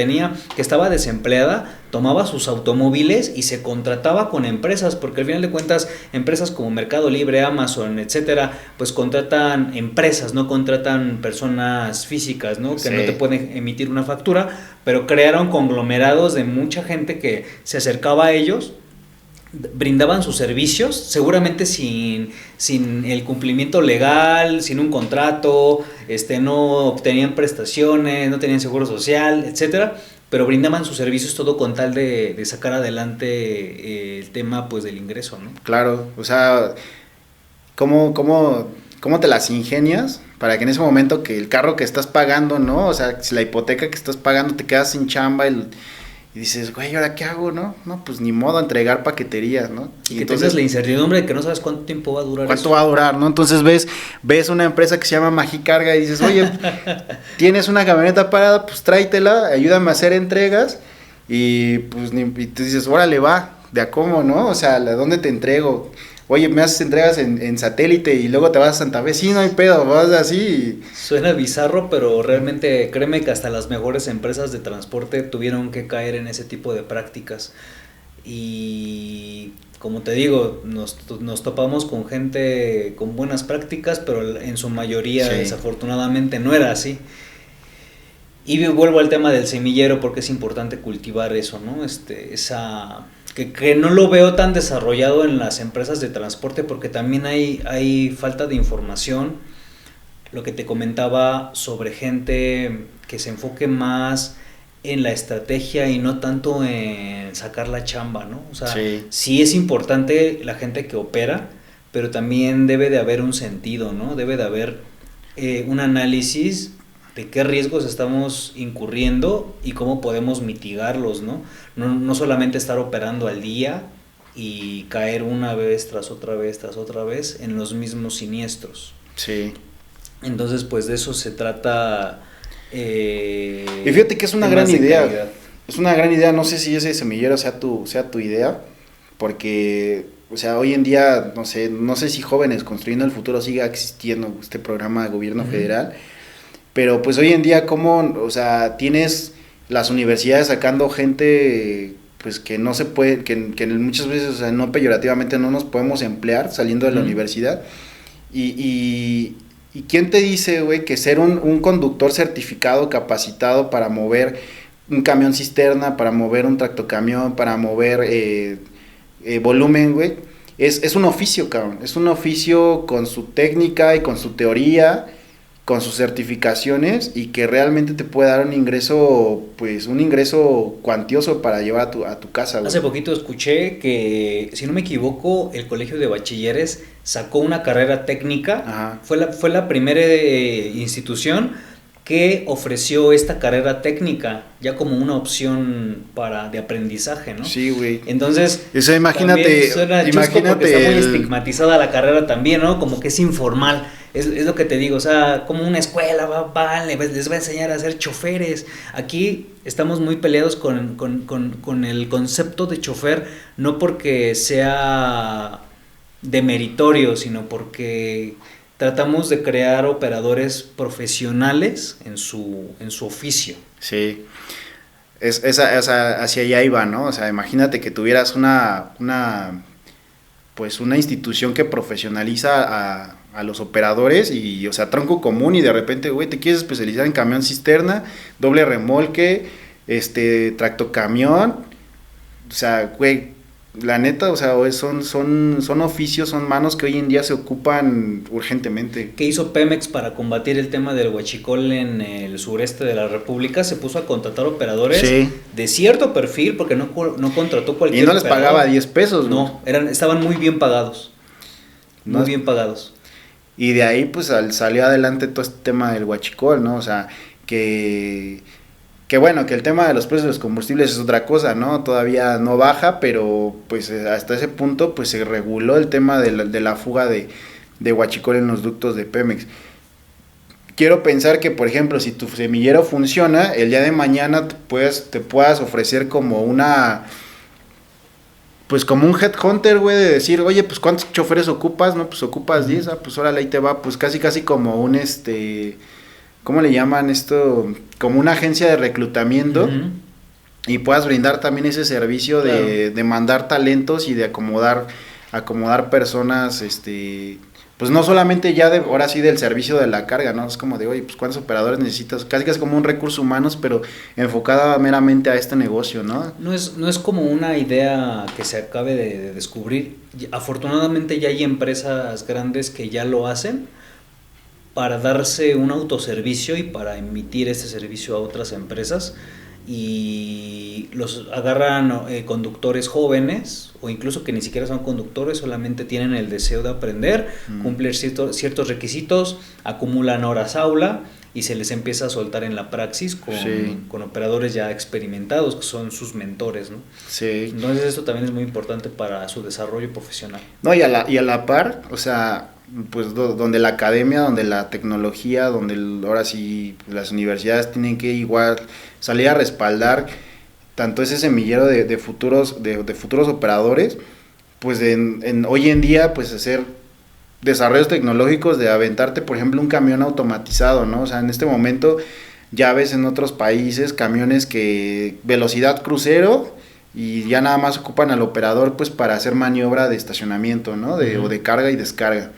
Speaker 2: estaba desempleada tomaba sus automóviles y se contrataba con empresas, porque al final de cuentas empresas como Mercado Libre, Amazon, etcétera, pues contratan empresas, no contratan personas físicas, ¿no? Que no te pueden emitir una factura, pero crearon conglomerados de mucha gente que se acercaba a ellos, brindaban sus servicios, seguramente sin el cumplimiento legal, sin un contrato, no obtenían prestaciones, no tenían seguro social, etcétera, pero brindaban sus servicios todo con tal de sacar adelante el tema pues del ingreso, ¿no?
Speaker 1: Claro, o sea, ¿cómo te las ingenias para que en ese momento que el carro que estás pagando, ¿no? O sea, si la hipoteca que estás pagando te quedas sin chamba y dices, güey, ¿ahora qué hago, no? No, pues ni modo, entregar paqueterías, ¿no?
Speaker 2: Y entonces la incertidumbre de que no sabes cuánto tiempo va a durar.
Speaker 1: ¿Cuánto va a durar, no? Entonces ves una empresa que se llama Magicarga y dices, oye, tienes una camioneta parada, pues tráetela, ayúdame a hacer entregas y pues y te dices, órale, va, ¿de a cómo, no? O sea, ¿a dónde te entrego? Oye, me haces entregas en satélite y luego te vas a Santa Fe, sí, no hay pedo, vas así.
Speaker 2: Suena bizarro, pero realmente créeme que hasta las mejores empresas de transporte tuvieron que caer en ese tipo de prácticas. y como te digo, nos topamos con gente con buenas prácticas, pero en su mayoría desafortunadamente no era así. Y vuelvo al tema del semillero porque es importante cultivar eso, ¿no? Que no lo veo tan desarrollado en las empresas de transporte porque también hay falta de información. Lo que te comentaba sobre gente que se enfoque más en la estrategia y no tanto en sacar la chamba, ¿no? O sea, sí es importante la gente que opera, pero también debe de haber un sentido, ¿no? Debe de haber un análisis de qué riesgos estamos incurriendo y cómo podemos mitigarlos, ¿no? No solamente estar operando al día y caer una vez tras otra vez en los mismos siniestros.
Speaker 1: Sí.
Speaker 2: Entonces, pues de eso se trata.
Speaker 1: Y fíjate que es una gran idea. Calidad. Es una gran idea, no sé si ese semillero sea tu idea, porque, o sea, hoy en día, no sé si Jóvenes Construyendo el Futuro siga existiendo este programa de gobierno federal, pero pues hoy en día como, o sea, tienes las universidades sacando gente pues que no se puede, que muchas veces, o sea, no peyorativamente no nos podemos emplear saliendo de la universidad, y quién te dice, güey, que ser un conductor certificado, capacitado para mover un camión cisterna, para mover un tractocamión, para mover volumen, güey, es un oficio, cabrón, es un oficio con su técnica y con su teoría, con sus certificaciones, y que realmente te puede dar un ingreso cuantioso para llevar a tu casa, güey.
Speaker 2: Hace poquito escuché que, si no me equivoco, el Colegio de Bachilleres sacó una carrera técnica. Ajá. Fue la primera institución que ofreció esta carrera técnica ya como una opción de aprendizaje, ¿no?
Speaker 1: Sí, güey.
Speaker 2: Entonces,
Speaker 1: eso imagínate
Speaker 2: suena chusco porque está muy estigmatizada la carrera también, ¿no? Como que es informal. Es lo que te digo, o sea, como una escuela, les va a enseñar a ser choferes. Aquí estamos muy peleados con el concepto de chofer, no porque sea demeritorio, sino porque tratamos de crear operadores profesionales en su oficio.
Speaker 1: Sí, hacia allá iba, ¿no? O sea, imagínate que tuvieras una institución que profesionaliza a los operadores y, o sea, tronco común, y de repente, güey, te quieres especializar en camión cisterna, doble remolque, tractocamión, o sea, güey, la neta, o sea, son oficios, son manos que hoy en día se ocupan urgentemente.
Speaker 2: ¿Qué hizo Pemex para combatir el tema del huachicol en el sureste de la República? Se puso a contratar operadores de cierto perfil, porque no contrató cualquier
Speaker 1: y no les operador. Pagaba 10 pesos,
Speaker 2: ¿no? Estaban muy bien pagados. Muy bien pagados.
Speaker 1: Y de ahí, pues, salió adelante todo este tema del huachicol, ¿no? O sea, que bueno, que el tema de los precios de los combustibles es otra cosa, ¿no? Todavía no baja, pero pues hasta ese punto pues se reguló el tema de la fuga de huachicol en los ductos de Pemex. Quiero pensar que, por ejemplo, si tu semillero funciona, el día de mañana te puedas ofrecer como como un headhunter, güey, de decir, oye, pues ¿cuántos choferes ocupas? No, pues ocupas 10, pues órale, ahí te va, pues casi como un ¿cómo le llaman esto? Como una agencia de reclutamiento, y puedas brindar también ese servicio de mandar talentos y de acomodar personas, pues no solamente ya ahora sí del servicio de la carga, ¿no? Es como de, oye, pues ¿cuántos operadores necesitas? Casi como un recurso humanos, pero enfocada meramente a este negocio, ¿no?
Speaker 2: No es como una idea que se acabe de descubrir. Afortunadamente ya hay empresas grandes que ya lo hacen para darse un autoservicio y para emitir este servicio a otras empresas, y los agarran conductores jóvenes o incluso que ni siquiera son conductores, solamente tienen el deseo de aprender, cumplir ciertos requisitos, acumulan horas aula y se les empieza a soltar en la praxis con operadores ya experimentados que son sus mentores, ¿no?
Speaker 1: Sí.
Speaker 2: Entonces esto también es muy importante para su desarrollo profesional.
Speaker 1: No, y a la par, o sea, pues donde la academia, donde la tecnología, donde ahora sí las universidades tienen que igual salir a respaldar tanto ese semillero de futuros operadores, pues hoy en día pues hacer desarrollos tecnológicos de aventarte, por ejemplo, un camión automatizado, ¿no? O sea, en este momento ya ves en otros países camiones que velocidad crucero y ya nada más ocupan al operador pues para hacer maniobra de estacionamiento, ¿no? O de carga y descarga.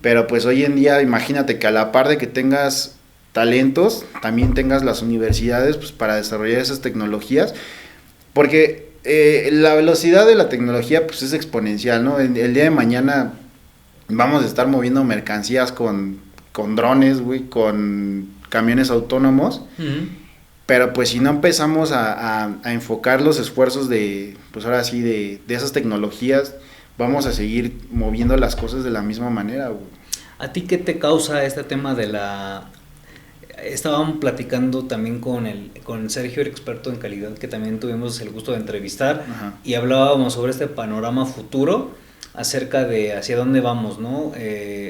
Speaker 1: Pero pues hoy en día imagínate que a la par de que tengas talentos, también tengas las universidades pues para desarrollar esas tecnologías, porque la velocidad de la tecnología pues es exponencial, ¿no? El día de mañana vamos a estar moviendo mercancías con drones, güey, con camiones autónomos, pero pues si no empezamos a enfocar los esfuerzos de, pues ahora sí, de esas tecnologías, vamos a seguir moviendo las cosas de la misma manera, güey.
Speaker 2: ¿A ti qué te causa este tema de la... Estaban platicando también con Sergio, el experto en calidad, que también tuvimos el gusto de entrevistar, Ajá. Y hablábamos sobre este panorama futuro, acerca de hacia dónde vamos, ¿no?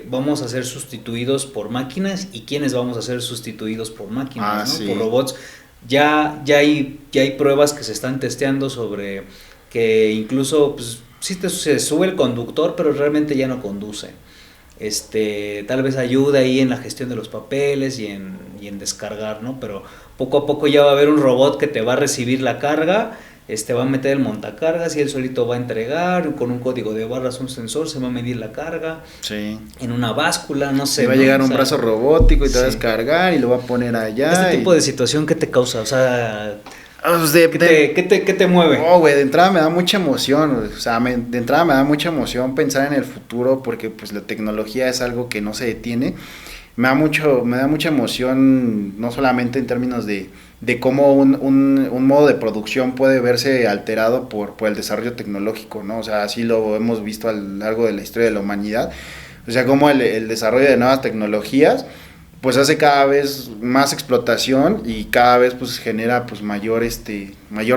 Speaker 2: Vamos a ser sustituidos por máquinas, y quiénes vamos a ser sustituidos por máquinas, ¿no? Sí. Por robots. Ya hay pruebas que se están testeando sobre que incluso pues, sí se sube el conductor, pero realmente ya no conduce. Tal vez ayuda ahí en la gestión de los papeles y en descargar, ¿no? Pero poco a poco ya va a haber un robot que te va a recibir la carga, va a meter el montacargas y él solito va a entregar, con un código de barras, un sensor, se va a medir la carga, sí. En una báscula, no sé.
Speaker 1: Va a llegar un brazo robótico y te va a descargar y lo va a a allá.
Speaker 2: Este tipo de situación, ¿qué te causa? O sea... ¿Qué te mueve?
Speaker 1: Oh, güey, de entrada me da mucha emoción, o sea, de entrada me da mucha emoción pensar en el futuro porque pues la tecnología es algo que no se detiene. Me da mucha emoción, no solamente en términos de cómo un modo de producción puede verse alterado por el desarrollo tecnológico, ¿no? O sea, así lo hemos visto a lo largo de la historia de la humanidad. O sea, cómo el desarrollo de nuevas tecnologías pues hace cada vez más explotación y cada vez pues genera pues mayor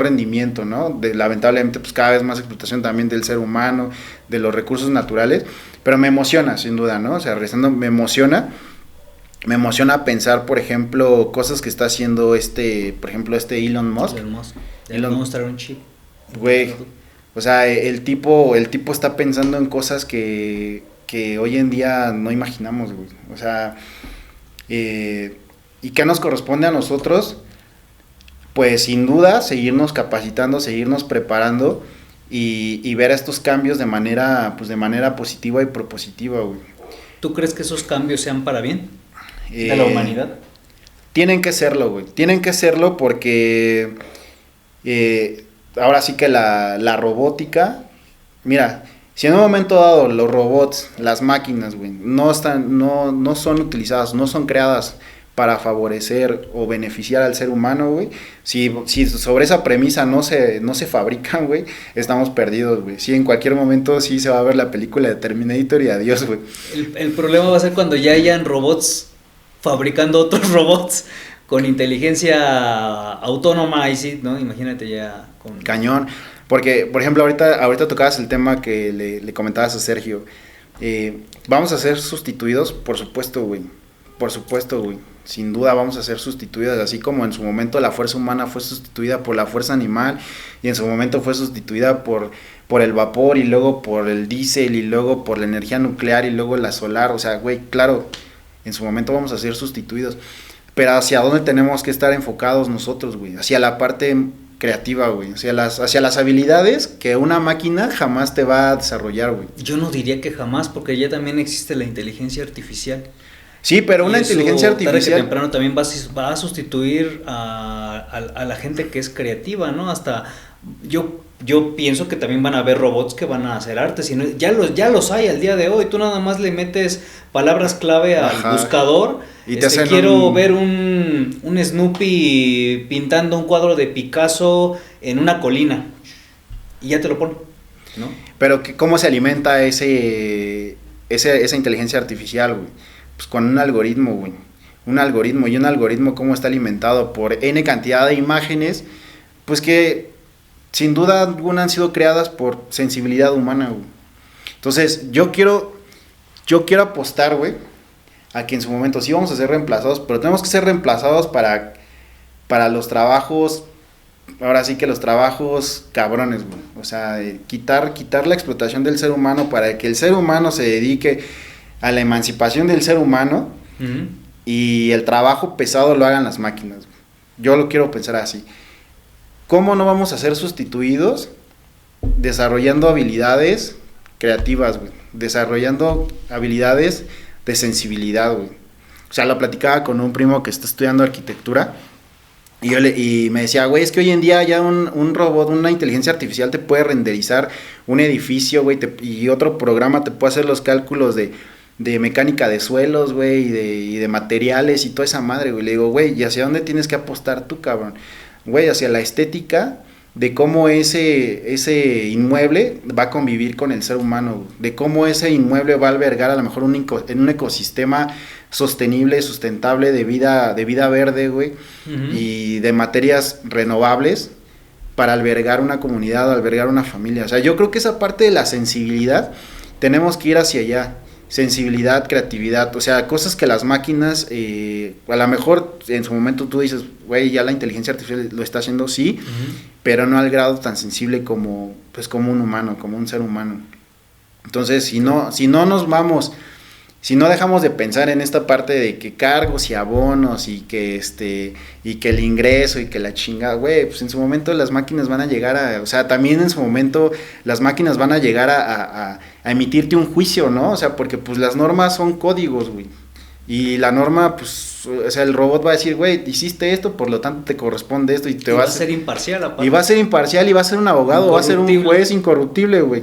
Speaker 1: rendimiento, ¿no? Lamentablemente pues cada vez más explotación también del ser humano, de los recursos naturales, pero me emociona sin duda, ¿no? O sea, regresando, me emociona pensar, por ejemplo, cosas que está haciendo por ejemplo, Elon Musk.
Speaker 2: Elon Musk trae un chip.
Speaker 1: Güey, o sea, el tipo está pensando en cosas que hoy en día no imaginamos, güey. O sea, ¿y qué nos corresponde a nosotros? Pues sin duda seguirnos capacitando, seguirnos preparando y ver estos cambios de manera positiva y propositiva, güey.
Speaker 2: ¿Tú crees que esos cambios sean para bien de la humanidad?
Speaker 1: Tienen que serlo, güey. Tienen que serlo porque ahora sí que la robótica, mira, si en un momento dado los robots, las máquinas, güey, no son utilizadas, no son creadas para favorecer o beneficiar al ser humano, güey, si sobre esa premisa no se fabrican, güey, estamos perdidos, güey. Sí, en cualquier momento sí se va a ver la película de Terminator y adiós, güey.
Speaker 2: El problema va a ser cuando ya hayan robots fabricando otros robots con inteligencia autónoma, y sí, ¿no? Imagínate ya con...
Speaker 1: Cañón. Porque, por ejemplo, ahorita tocabas el tema que le comentabas a Sergio. ¿Vamos a ser sustituidos? Por supuesto, güey. Por supuesto, güey. Sin duda vamos a ser sustituidos, así como en su momento la fuerza humana fue sustituida por la fuerza animal y en su momento fue sustituida por el vapor y luego por el diésel y luego por la energía nuclear y luego la solar. O sea, güey, claro, en su momento vamos a ser sustituidos. Pero ¿hacia dónde tenemos que estar enfocados nosotros, güey? Hacia la parte creativa, güey, hacia las habilidades que una máquina jamás te va a desarrollar, güey.
Speaker 2: Yo no diría que jamás, porque ya también existe la inteligencia artificial.
Speaker 1: Sí, pero una inteligencia artificial...
Speaker 2: Tarde que temprano también va a sustituir a la gente que es creativa, ¿no? Hasta yo pienso que también van a haber robots que van a hacer arte, sino ya los hay al día de hoy. Tú nada más le metes palabras clave al buscador y te quiero ver un Snoopy pintando un cuadro de Picasso en una colina y ya te lo pone, ¿no?
Speaker 1: Pero ¿cómo se alimenta esa inteligencia artificial, güey? Pues con un algoritmo, güey. Un algoritmo ¿cómo está alimentado? Por N cantidad de imágenes, pues que sin duda alguna han sido creadas por sensibilidad humana, güey. Entonces, yo quiero apostar, güey, a que en su momento sí vamos a ser reemplazados, pero tenemos que ser reemplazados para los trabajos, ahora sí que los trabajos cabrones, güey. O sea, quitar la explotación del ser humano para que el ser humano se dedique a la emancipación del ser humano, uh-huh, y el trabajo pesado lo hagan las máquinas, güey. Yo lo quiero pensar así. ¿cómo no vamos a ser sustituidos desarrollando habilidades creativas, güey? Desarrollando habilidades de sensibilidad, güey. O sea, lo platicaba con un primo que está estudiando arquitectura y me decía, güey, es que hoy en día ya un robot, una inteligencia artificial te puede renderizar un edificio, güey, y otro programa te puede hacer los cálculos de mecánica de suelos, güey, y de materiales y toda esa madre, güey. Le digo, güey, ¿y hacia dónde tienes que apostar tú, cabrón? Güey, hacia la estética de cómo ese inmueble va a convivir con el ser humano, de cómo ese inmueble va a albergar a lo mejor en un ecosistema sostenible, sustentable, de vida verde, güey, y de materias renovables para albergar una comunidad, albergar una familia. O sea, yo creo que esa parte de la sensibilidad tenemos que ir hacia allá. Sensibilidad, creatividad, o sea, cosas que las máquinas, a lo mejor en su momento tú dices, güey, ya la inteligencia artificial lo está haciendo, sí, pero no al grado tan sensible como un humano, como un ser humano. Entonces, si no dejamos de pensar en esta parte de que cargos y abonos y que el ingreso y que la chingada, güey, pues en su momento las máquinas van a llegar o sea, también en su momento las máquinas van a llegar a emitirte un juicio, ¿no? O sea, porque pues las normas son códigos, güey. Y la norma, pues, o sea, el robot va a decir, güey, hiciste esto, por lo tanto te corresponde esto y te
Speaker 2: va a ser imparcial, aparte.
Speaker 1: Y va a ser imparcial y va a ser un abogado, va a ser un juez incorruptible, güey.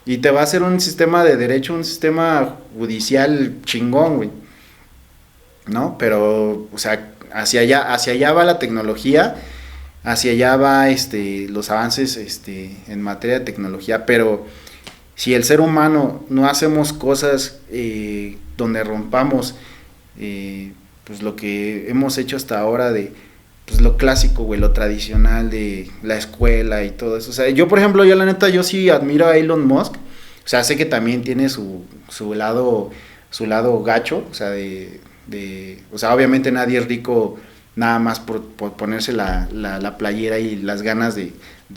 Speaker 1: Y te va a hacer un sistema de derecho, un sistema judicial chingón, güey. ¿No? Pero, o sea, hacia allá va la tecnología, hacia allá va los avances en materia de tecnología, pero si el ser humano no hacemos cosas donde rompamos pues lo que hemos hecho hasta ahora de pues lo clásico, güey, lo tradicional de la escuela y todo eso. O sea, yo, por ejemplo, la neta, yo sí admiro a Elon Musk. O sea, sé que también tiene su lado gacho, o sea, o sea, obviamente nadie es rico nada más por ponerse la playera y las ganas de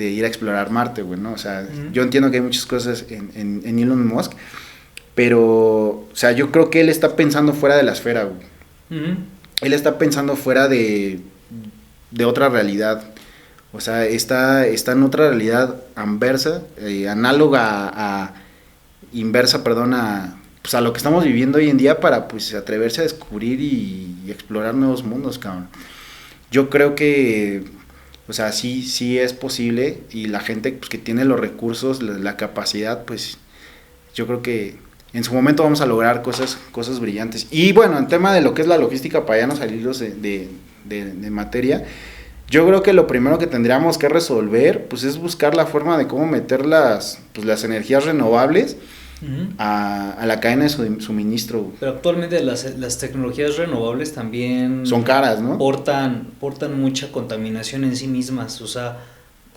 Speaker 1: ir a explorar Marte, güey, ¿no? O sea, yo entiendo que hay muchas cosas en Elon Musk, pero, o sea, yo creo que él está pensando fuera de la esfera, güey. Él está pensando fuera de otra realidad. O sea, está en otra realidad análoga inversa, pues a lo que estamos viviendo hoy en día para pues atreverse a descubrir y explorar nuevos mundos, cabrón. Yo creo que, o sea, sí es posible y la gente pues, que tiene los recursos, la capacidad, pues yo creo que en su momento vamos a lograr cosas brillantes. Y bueno, en tema de lo que es la logística, para ya no salirnos de materia, yo creo que lo primero que tendríamos que resolver pues es buscar la forma de cómo meter las energías renovables a la cadena de suministro.
Speaker 2: Pero actualmente las tecnologías renovables también
Speaker 1: son caras, ¿no?
Speaker 2: Portan mucha contaminación en sí mismas. O sea,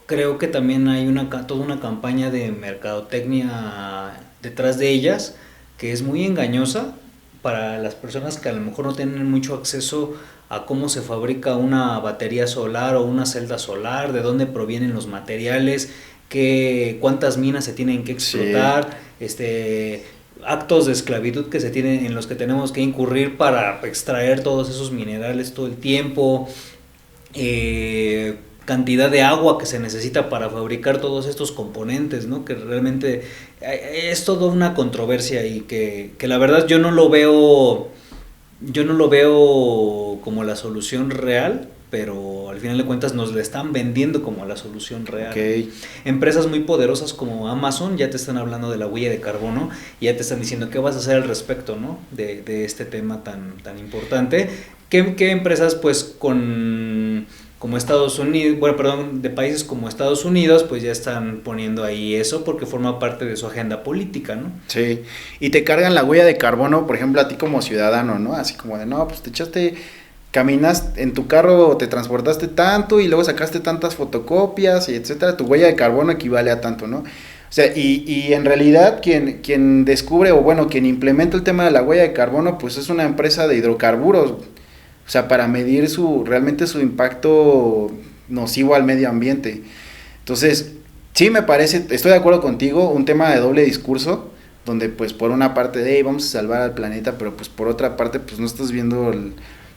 Speaker 2: creo que también hay toda una campaña de mercadotecnia detrás de ellas que es muy engañosa para las personas que a lo mejor no tienen mucho acceso a cómo se fabrica una batería solar o una celda solar, de dónde provienen los materiales, cuántas minas se tienen que explotar, actos de esclavitud en los que tenemos que incurrir para extraer todos esos minerales todo el tiempo, cantidad de agua que se necesita para fabricar todos estos componentes, ¿no? Que realmente es toda una controversia y que la verdad yo no lo veo como la solución real, pero al final de cuentas nos la están vendiendo como la solución real.
Speaker 1: Okay.
Speaker 2: Empresas muy poderosas como Amazon ya te están hablando de la huella de carbono y ya te están diciendo qué vas a hacer al respecto, ¿no? de este tema tan importante. ¿Qué empresas pues como Estados Unidos, de países como Estados Unidos, pues ya están poniendo ahí eso porque forma parte de su agenda política, ¿no?
Speaker 1: Sí, y te cargan la huella de carbono, por ejemplo, a ti como ciudadano, ¿no? Así como de, no, pues caminas en tu carro, te transportaste tanto y luego sacaste tantas fotocopias y etcétera, tu huella de carbono equivale a tanto, ¿no? O sea, y en realidad quien descubre, o bueno, quien implementa el tema de la huella de carbono, pues es una empresa de hidrocarburos. O sea, para medir realmente su impacto nocivo al medio ambiente. Entonces, sí me parece, estoy de acuerdo contigo, un tema de doble discurso, donde pues por una parte vamos a salvar al planeta, pero pues por otra parte pues no estás viendo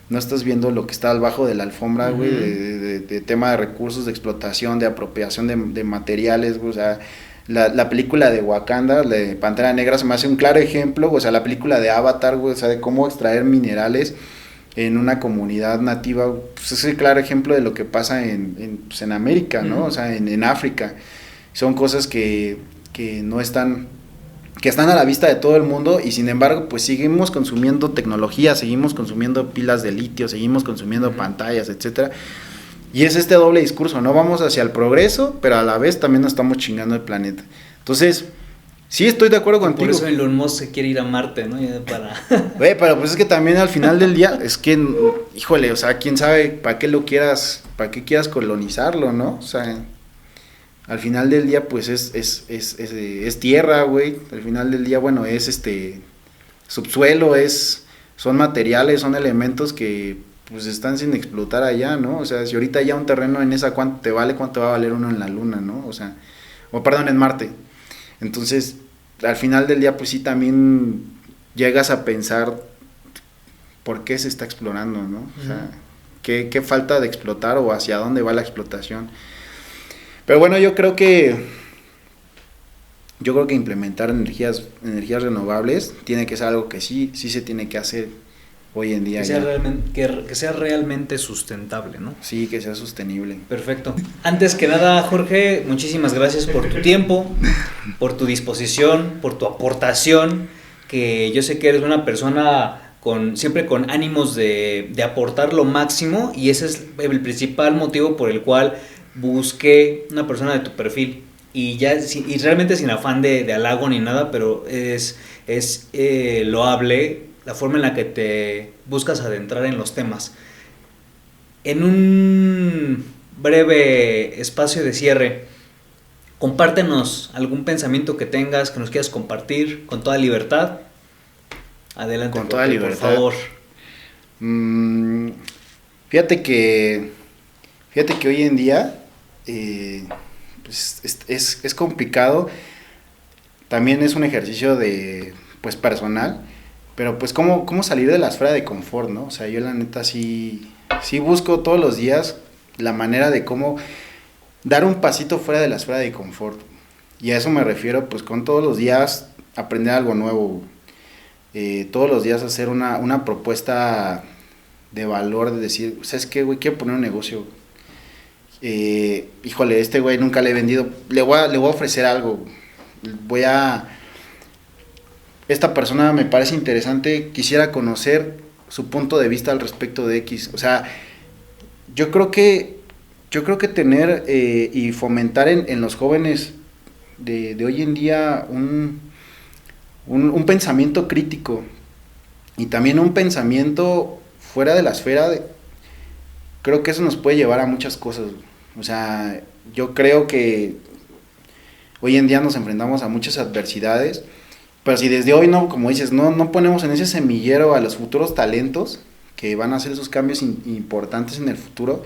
Speaker 1: no estás viendo lo que está abajo de la alfombra, güey, de tema de recursos, de explotación, de apropiación de materiales, güey, o sea, la película de Wakanda, de Pantera Negra, se me hace un claro ejemplo, o sea, la película de Avatar, güey, o sea, de cómo extraer minerales en una comunidad nativa, pues es el claro ejemplo de lo que pasa pues en América, ¿no? O sea, en África. Son cosas que no están, que están a la vista de todo el mundo y sin embargo, pues seguimos consumiendo tecnología, seguimos consumiendo pilas de litio, seguimos consumiendo pantallas, etcétera. Y es este doble discurso, ¿no? Vamos hacia el progreso, pero a la vez también nos estamos chingando el planeta. Entonces, sí estoy de acuerdo contigo.
Speaker 2: Por eso Elon Musk se quiere ir a Marte, ¿no? Ya para...
Speaker 1: Güey, pero pues es que también al final del día, es que, híjole, o sea, quién sabe para qué quieras colonizarlo, ¿no? O sea, al final del día, pues es tierra, güey. Al final del día, bueno, es subsuelo, son materiales, son elementos que pues están sin explotar allá, ¿no? O sea, si ahorita ya un terreno en esa, ¿cuánto te vale? ¿Cuánto va a valer uno en la luna, no? O sea, perdón, en Marte. Entonces, al final del día, pues sí, también llegas a pensar por qué se está explorando, ¿no? O sea, ¿qué falta de explotar o hacia dónde va la explotación? Pero bueno, yo creo que implementar energías renovables tiene que ser algo que sí se tiene que hacer hoy en día.
Speaker 2: Que sea realmente sustentable, ¿no?
Speaker 1: Sí, que sea sostenible.
Speaker 2: Perfecto. Antes que nada, Jorge, muchísimas gracias por tu tiempo, por tu disposición, por tu aportación, que yo sé que eres una persona siempre con ánimos de aportar lo máximo, y ese es el principal motivo por el cual busqué una persona de tu perfil. Y realmente sin afán de halago ni nada, pero es loable la forma en la que te buscas adentrar en los temas. En un breve espacio de cierre, compártenos algún pensamiento que tengas, que nos quieras compartir con toda libertad. Adelante,
Speaker 1: con toda libertad, por favor. Fíjate que hoy en día pues es complicado. También es un ejercicio pues personal, pero pues cómo salir de la esfera de confort, ¿no? O sea, yo la neta sí busco todos los días la manera de cómo dar un pasito fuera de la esfera de confort. Y a eso me refiero, pues con todos los días aprender algo nuevo, todos los días hacer una propuesta de valor, de decir, ¿sabes qué, güey? Quiero poner un negocio. Híjole, este güey nunca le he vendido, le voy a ofrecer algo, esta persona me parece interesante, quisiera conocer su punto de vista al respecto de X. O sea, yo creo que tener y fomentar en los jóvenes de hoy en día un pensamiento crítico y también un pensamiento fuera de la esfera creo que eso nos puede llevar a muchas cosas. O sea, yo creo que hoy en día nos enfrentamos a muchas adversidades, pero si desde hoy no, como dices, no ponemos en ese semillero a los futuros talentos que van a hacer esos cambios importantes en el futuro,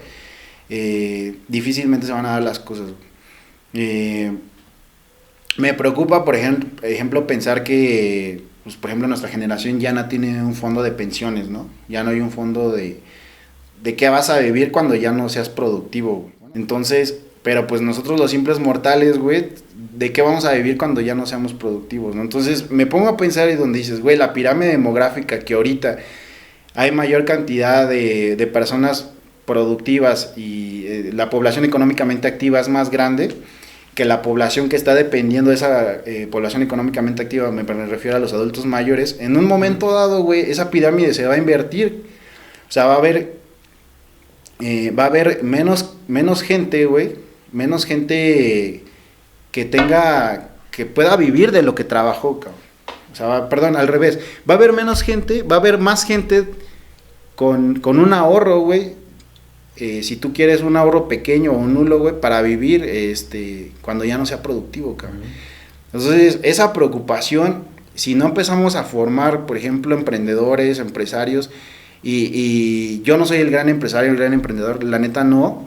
Speaker 1: difícilmente se van a dar las cosas. Me preocupa, por ejemplo, pensar que, pues, por ejemplo, nuestra generación ya no tiene un fondo de pensiones, ¿no? Ya no hay un fondo de qué vas a vivir cuando ya no seas productivo. Entonces, pero pues nosotros los simples mortales, güey, ¿de qué vamos a vivir cuando ya no seamos productivos, ¿no? Entonces me pongo a pensar y donde dices, güey, la pirámide demográfica que ahorita hay mayor cantidad de personas productivas y la población económicamente activa es más grande que la población que está dependiendo de esa población económicamente activa, me refiero a los adultos mayores. En un momento dado, güey, esa pirámide se va a invertir. O sea, va a haber menos gente, güey, menos gente que pueda vivir de lo que trabajó, cabrón. O sea, al revés, va a haber menos gente, va a haber más gente con un ahorro, güey, si tú quieres un ahorro pequeño o nulo, güey, para vivir cuando ya no sea productivo, cabrón. Entonces, esa preocupación, si no empezamos a formar, por ejemplo, emprendedores, empresarios, y yo no soy el gran empresario, el gran emprendedor, la neta no,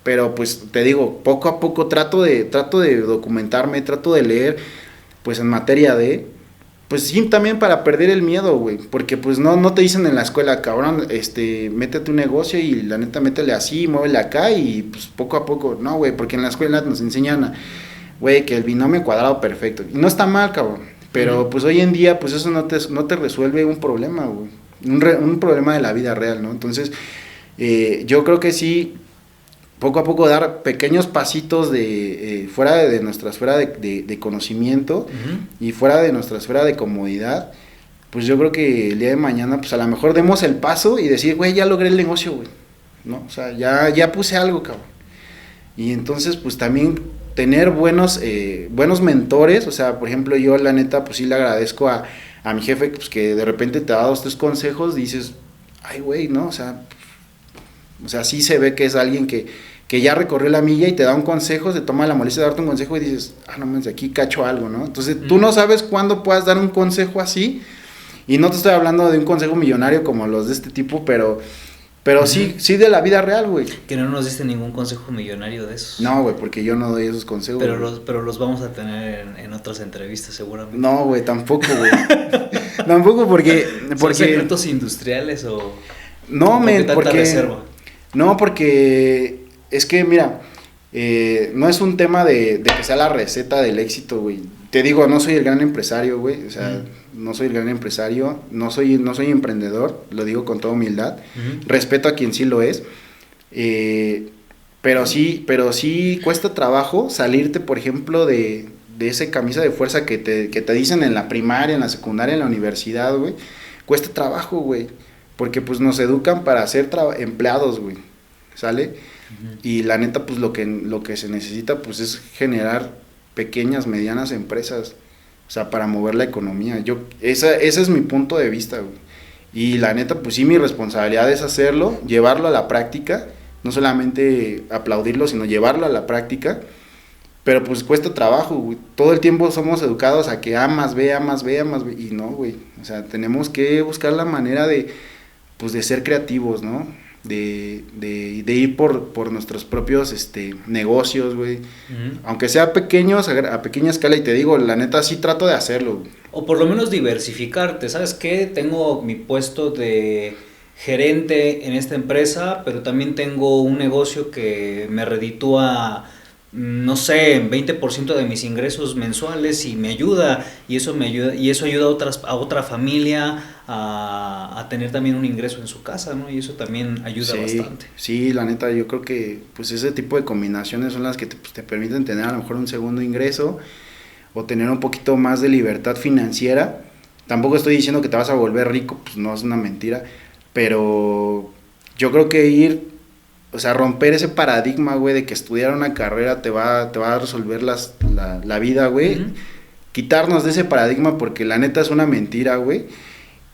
Speaker 1: pero pues te digo, poco a poco trato de documentarme, trato de leer, pues en materia Pues sí, también para perder el miedo, güey, porque pues no te dicen en la escuela, cabrón, métete un negocio y la neta métele así, muévele acá y pues poco a poco, no, güey, porque en la escuela nos enseñan, güey, que el binomio cuadrado perfecto, y no está mal, cabrón, pero pues hoy en día pues eso no te resuelve un problema, güey, un problema de la vida real, ¿no? Entonces, yo creo que sí, poco a poco dar pequeños pasitos de fuera de nuestra esfera de conocimiento y fuera de nuestra esfera de comodidad, pues yo creo que el día de mañana, pues a lo mejor demos el paso y decir, güey, ya logré el negocio, güey, ¿no? O sea, ya puse algo, cabrón. Y entonces, pues también tener buenos mentores, o sea, por ejemplo, yo la neta, pues sí le agradezco a mi jefe, pues que de repente te da 2, 3 consejos, dices, ay, güey, ¿no? O sea, sí se ve que es alguien que ya recorrió la milla y te da un consejo, se toma la molestia de darte un consejo y dices, no mames, aquí cacho algo, ¿no? Entonces, tú no sabes cuándo puedas dar un consejo así, y no te estoy hablando de un consejo millonario como los de este tipo, pero sí de la vida real, güey.
Speaker 2: Que no nos diste ningún consejo millonario de esos.
Speaker 1: No, güey, porque yo no doy esos consejos.
Speaker 2: Pero los vamos a tener en otras entrevistas seguramente.
Speaker 1: No, güey, tampoco, güey. Tampoco porque
Speaker 2: ¿Son secretos industriales o...?
Speaker 1: No, porque...
Speaker 2: reserva?
Speaker 1: No, porque es que, mira, no es un tema de que sea la receta del éxito, güey. Te digo, no soy el gran empresario, güey. O sea, no soy el gran empresario, no soy emprendedor, lo digo con toda humildad. Respeto a quien sí lo es. Pero sí cuesta trabajo salirte, por ejemplo, de esa camisa de fuerza que te dicen en la primaria, en la secundaria, en la universidad, güey. Cuesta trabajo, güey. Porque pues nos educan para ser empleados, güey, ¿sale? Y la neta, pues lo que se necesita, pues es generar pequeñas, medianas empresas, o sea, para mover la economía. Ese es mi punto de vista, güey. Y la neta, pues sí, mi responsabilidad es hacerlo, llevarlo a la práctica, no solamente aplaudirlo, sino llevarlo a la práctica. Pero pues cuesta trabajo, güey. Todo el tiempo somos educados a que A más B, y no, güey. O sea, tenemos que buscar la manera de ser creativos, ¿no? De ir por nuestros propios negocios, güey. Aunque sea pequeños, a pequeña escala, y te digo, la neta sí trato de hacerlo, güey.
Speaker 2: O por lo menos diversificarte, ¿sabes qué? Tengo mi puesto de gerente en esta empresa, pero también tengo un negocio que me reditúa, no sé, 20% de mis ingresos mensuales y eso ayuda a otra familia a tener también un ingreso en su casa, ¿no? Y eso también ayuda bastante.
Speaker 1: Sí, la neta, yo creo que pues ese tipo de combinaciones son las que te permiten tener a lo mejor un segundo ingreso o tener un poquito más de libertad financiera. Tampoco estoy diciendo que te vas a volver rico, pues no, es una mentira, pero yo creo que romper ese paradigma, güey, de que estudiar una carrera te va a resolver la vida, güey. Quitarnos de ese paradigma porque la neta es una mentira, güey.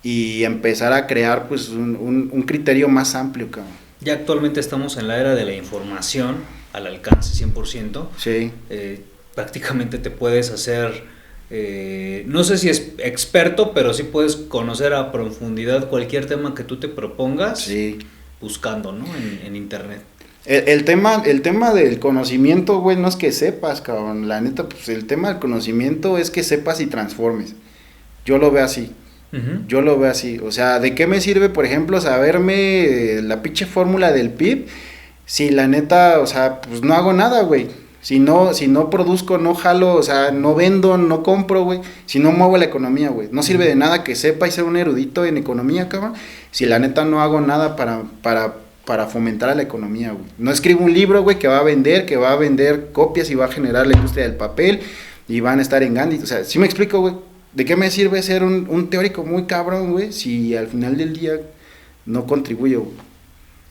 Speaker 1: Y empezar a crear, pues, un criterio más amplio, cabrón.
Speaker 2: Ya actualmente estamos en la era de la información al alcance 100%.
Speaker 1: Sí.
Speaker 2: Prácticamente te puedes hacer, no sé si es experto, pero sí puedes conocer a profundidad cualquier tema que tú te propongas.
Speaker 1: Sí.
Speaker 2: Buscando, ¿no? En internet.
Speaker 1: El tema del conocimiento, güey, no es que sepas, cabrón. La neta, pues el tema del conocimiento es que sepas y transformes. Yo lo veo así. Yo lo veo así. O sea, ¿de qué me sirve, por ejemplo, saberme la pinche fórmula del PIB? Si la neta, o sea, pues no hago nada, güey. Si no produzco, no jalo, o sea, no vendo, no compro, güey. Si no muevo la economía, güey. No sirve de nada que sepa y ser un erudito en economía, cabrón. Si la neta no hago nada para fomentar a la economía, güey. No escribo un libro, güey, que va a vender copias y va a generar la industria del papel y van a estar en Gandhi. O sea, ¿sí me explico, güey? ¿De qué me sirve ser un teórico muy cabrón, güey, si al final del día no contribuyo, güey?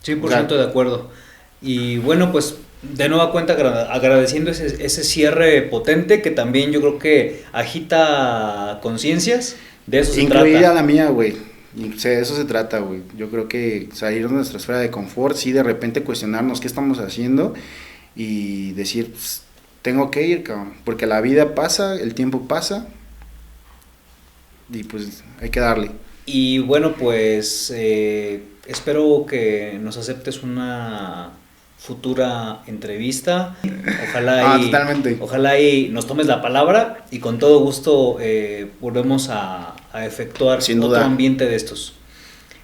Speaker 2: 100% de acuerdo. Y bueno, pues de nueva cuenta agradeciendo ese cierre potente que también yo creo que agita conciencias. De eso se trata.
Speaker 1: Incluida la mía, güey. De eso se trata, güey. Yo creo que salir de nuestra esfera de confort, sí, de repente cuestionarnos qué estamos haciendo y decir, pues, tengo que ir, cabrón, porque la vida pasa, el tiempo pasa y pues hay que darle.
Speaker 2: Y bueno, pues espero que nos aceptes una futura entrevista. Ojalá
Speaker 1: totalmente.
Speaker 2: Ojalá y nos tomes la palabra y con todo gusto volvemos a efectuar
Speaker 1: Sin
Speaker 2: otro
Speaker 1: duda.
Speaker 2: ambiente de estos.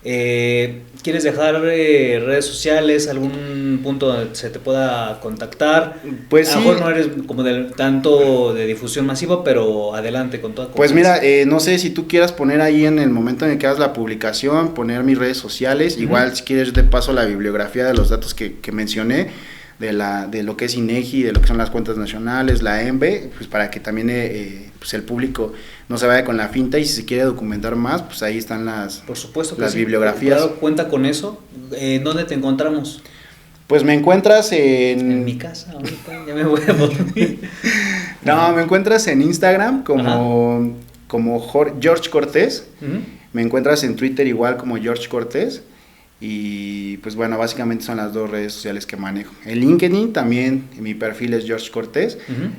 Speaker 2: ¿Quieres dejar redes sociales, algún punto donde se te pueda contactar?
Speaker 1: Pues
Speaker 2: a lo
Speaker 1: sí.
Speaker 2: mejor no eres como tanto de difusión masiva, pero adelante con toda
Speaker 1: Pues
Speaker 2: confianza.
Speaker 1: mira, no sé si tú quieras poner ahí en el momento en el que hagas la publicación, poner mis redes sociales, igual si quieres de paso la bibliografía de los datos que mencioné, de lo que es INEGI, de lo que son las cuentas nacionales, la ENVE, pues para que también pues el público no se vaya con la finta y si se quiere documentar más, pues ahí están
Speaker 2: Por supuesto que
Speaker 1: las
Speaker 2: sí.
Speaker 1: bibliografías.
Speaker 2: Claro, cuenta con eso. ¿Dónde te encontramos?
Speaker 1: Pues me encuentras
Speaker 2: En mi casa, ahorita ya me voy a dormir.
Speaker 1: No, me encuentras en Instagram como George Cortés.
Speaker 2: Ujú.
Speaker 1: Me encuentras en Twitter igual como George Cortés. Y pues bueno, básicamente son las dos redes sociales que manejo. En LinkedIn también mi perfil es George Cortés.
Speaker 2: Ujú.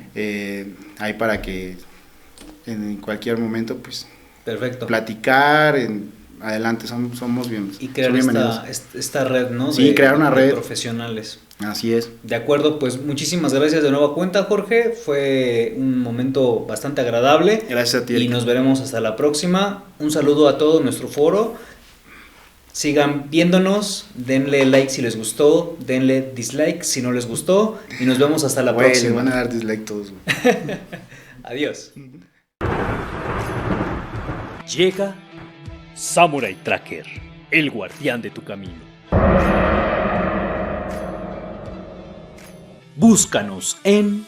Speaker 1: Ahí para que en cualquier momento pues
Speaker 2: Perfecto.
Speaker 1: platicar, adelante, somos bien.
Speaker 2: Y crear
Speaker 1: son bienvenidos.
Speaker 2: esta red, ¿no?
Speaker 1: Sí, crear una
Speaker 2: de
Speaker 1: red.
Speaker 2: profesionales.
Speaker 1: Así es.
Speaker 2: De acuerdo, pues muchísimas gracias de nueva cuenta, Jorge. Fue un momento bastante agradable.
Speaker 1: Gracias a ti.
Speaker 2: Y nos veremos hasta la próxima. Un saludo a todo nuestro foro. Sigan viéndonos, denle like si les gustó, denle dislike si no les gustó y nos vemos hasta la
Speaker 1: Güey, le
Speaker 2: próxima.
Speaker 1: van a dar dislike todos, güey.
Speaker 2: Adiós.
Speaker 3: Llega Samurai Tracker, el guardián de tu camino. Búscanos en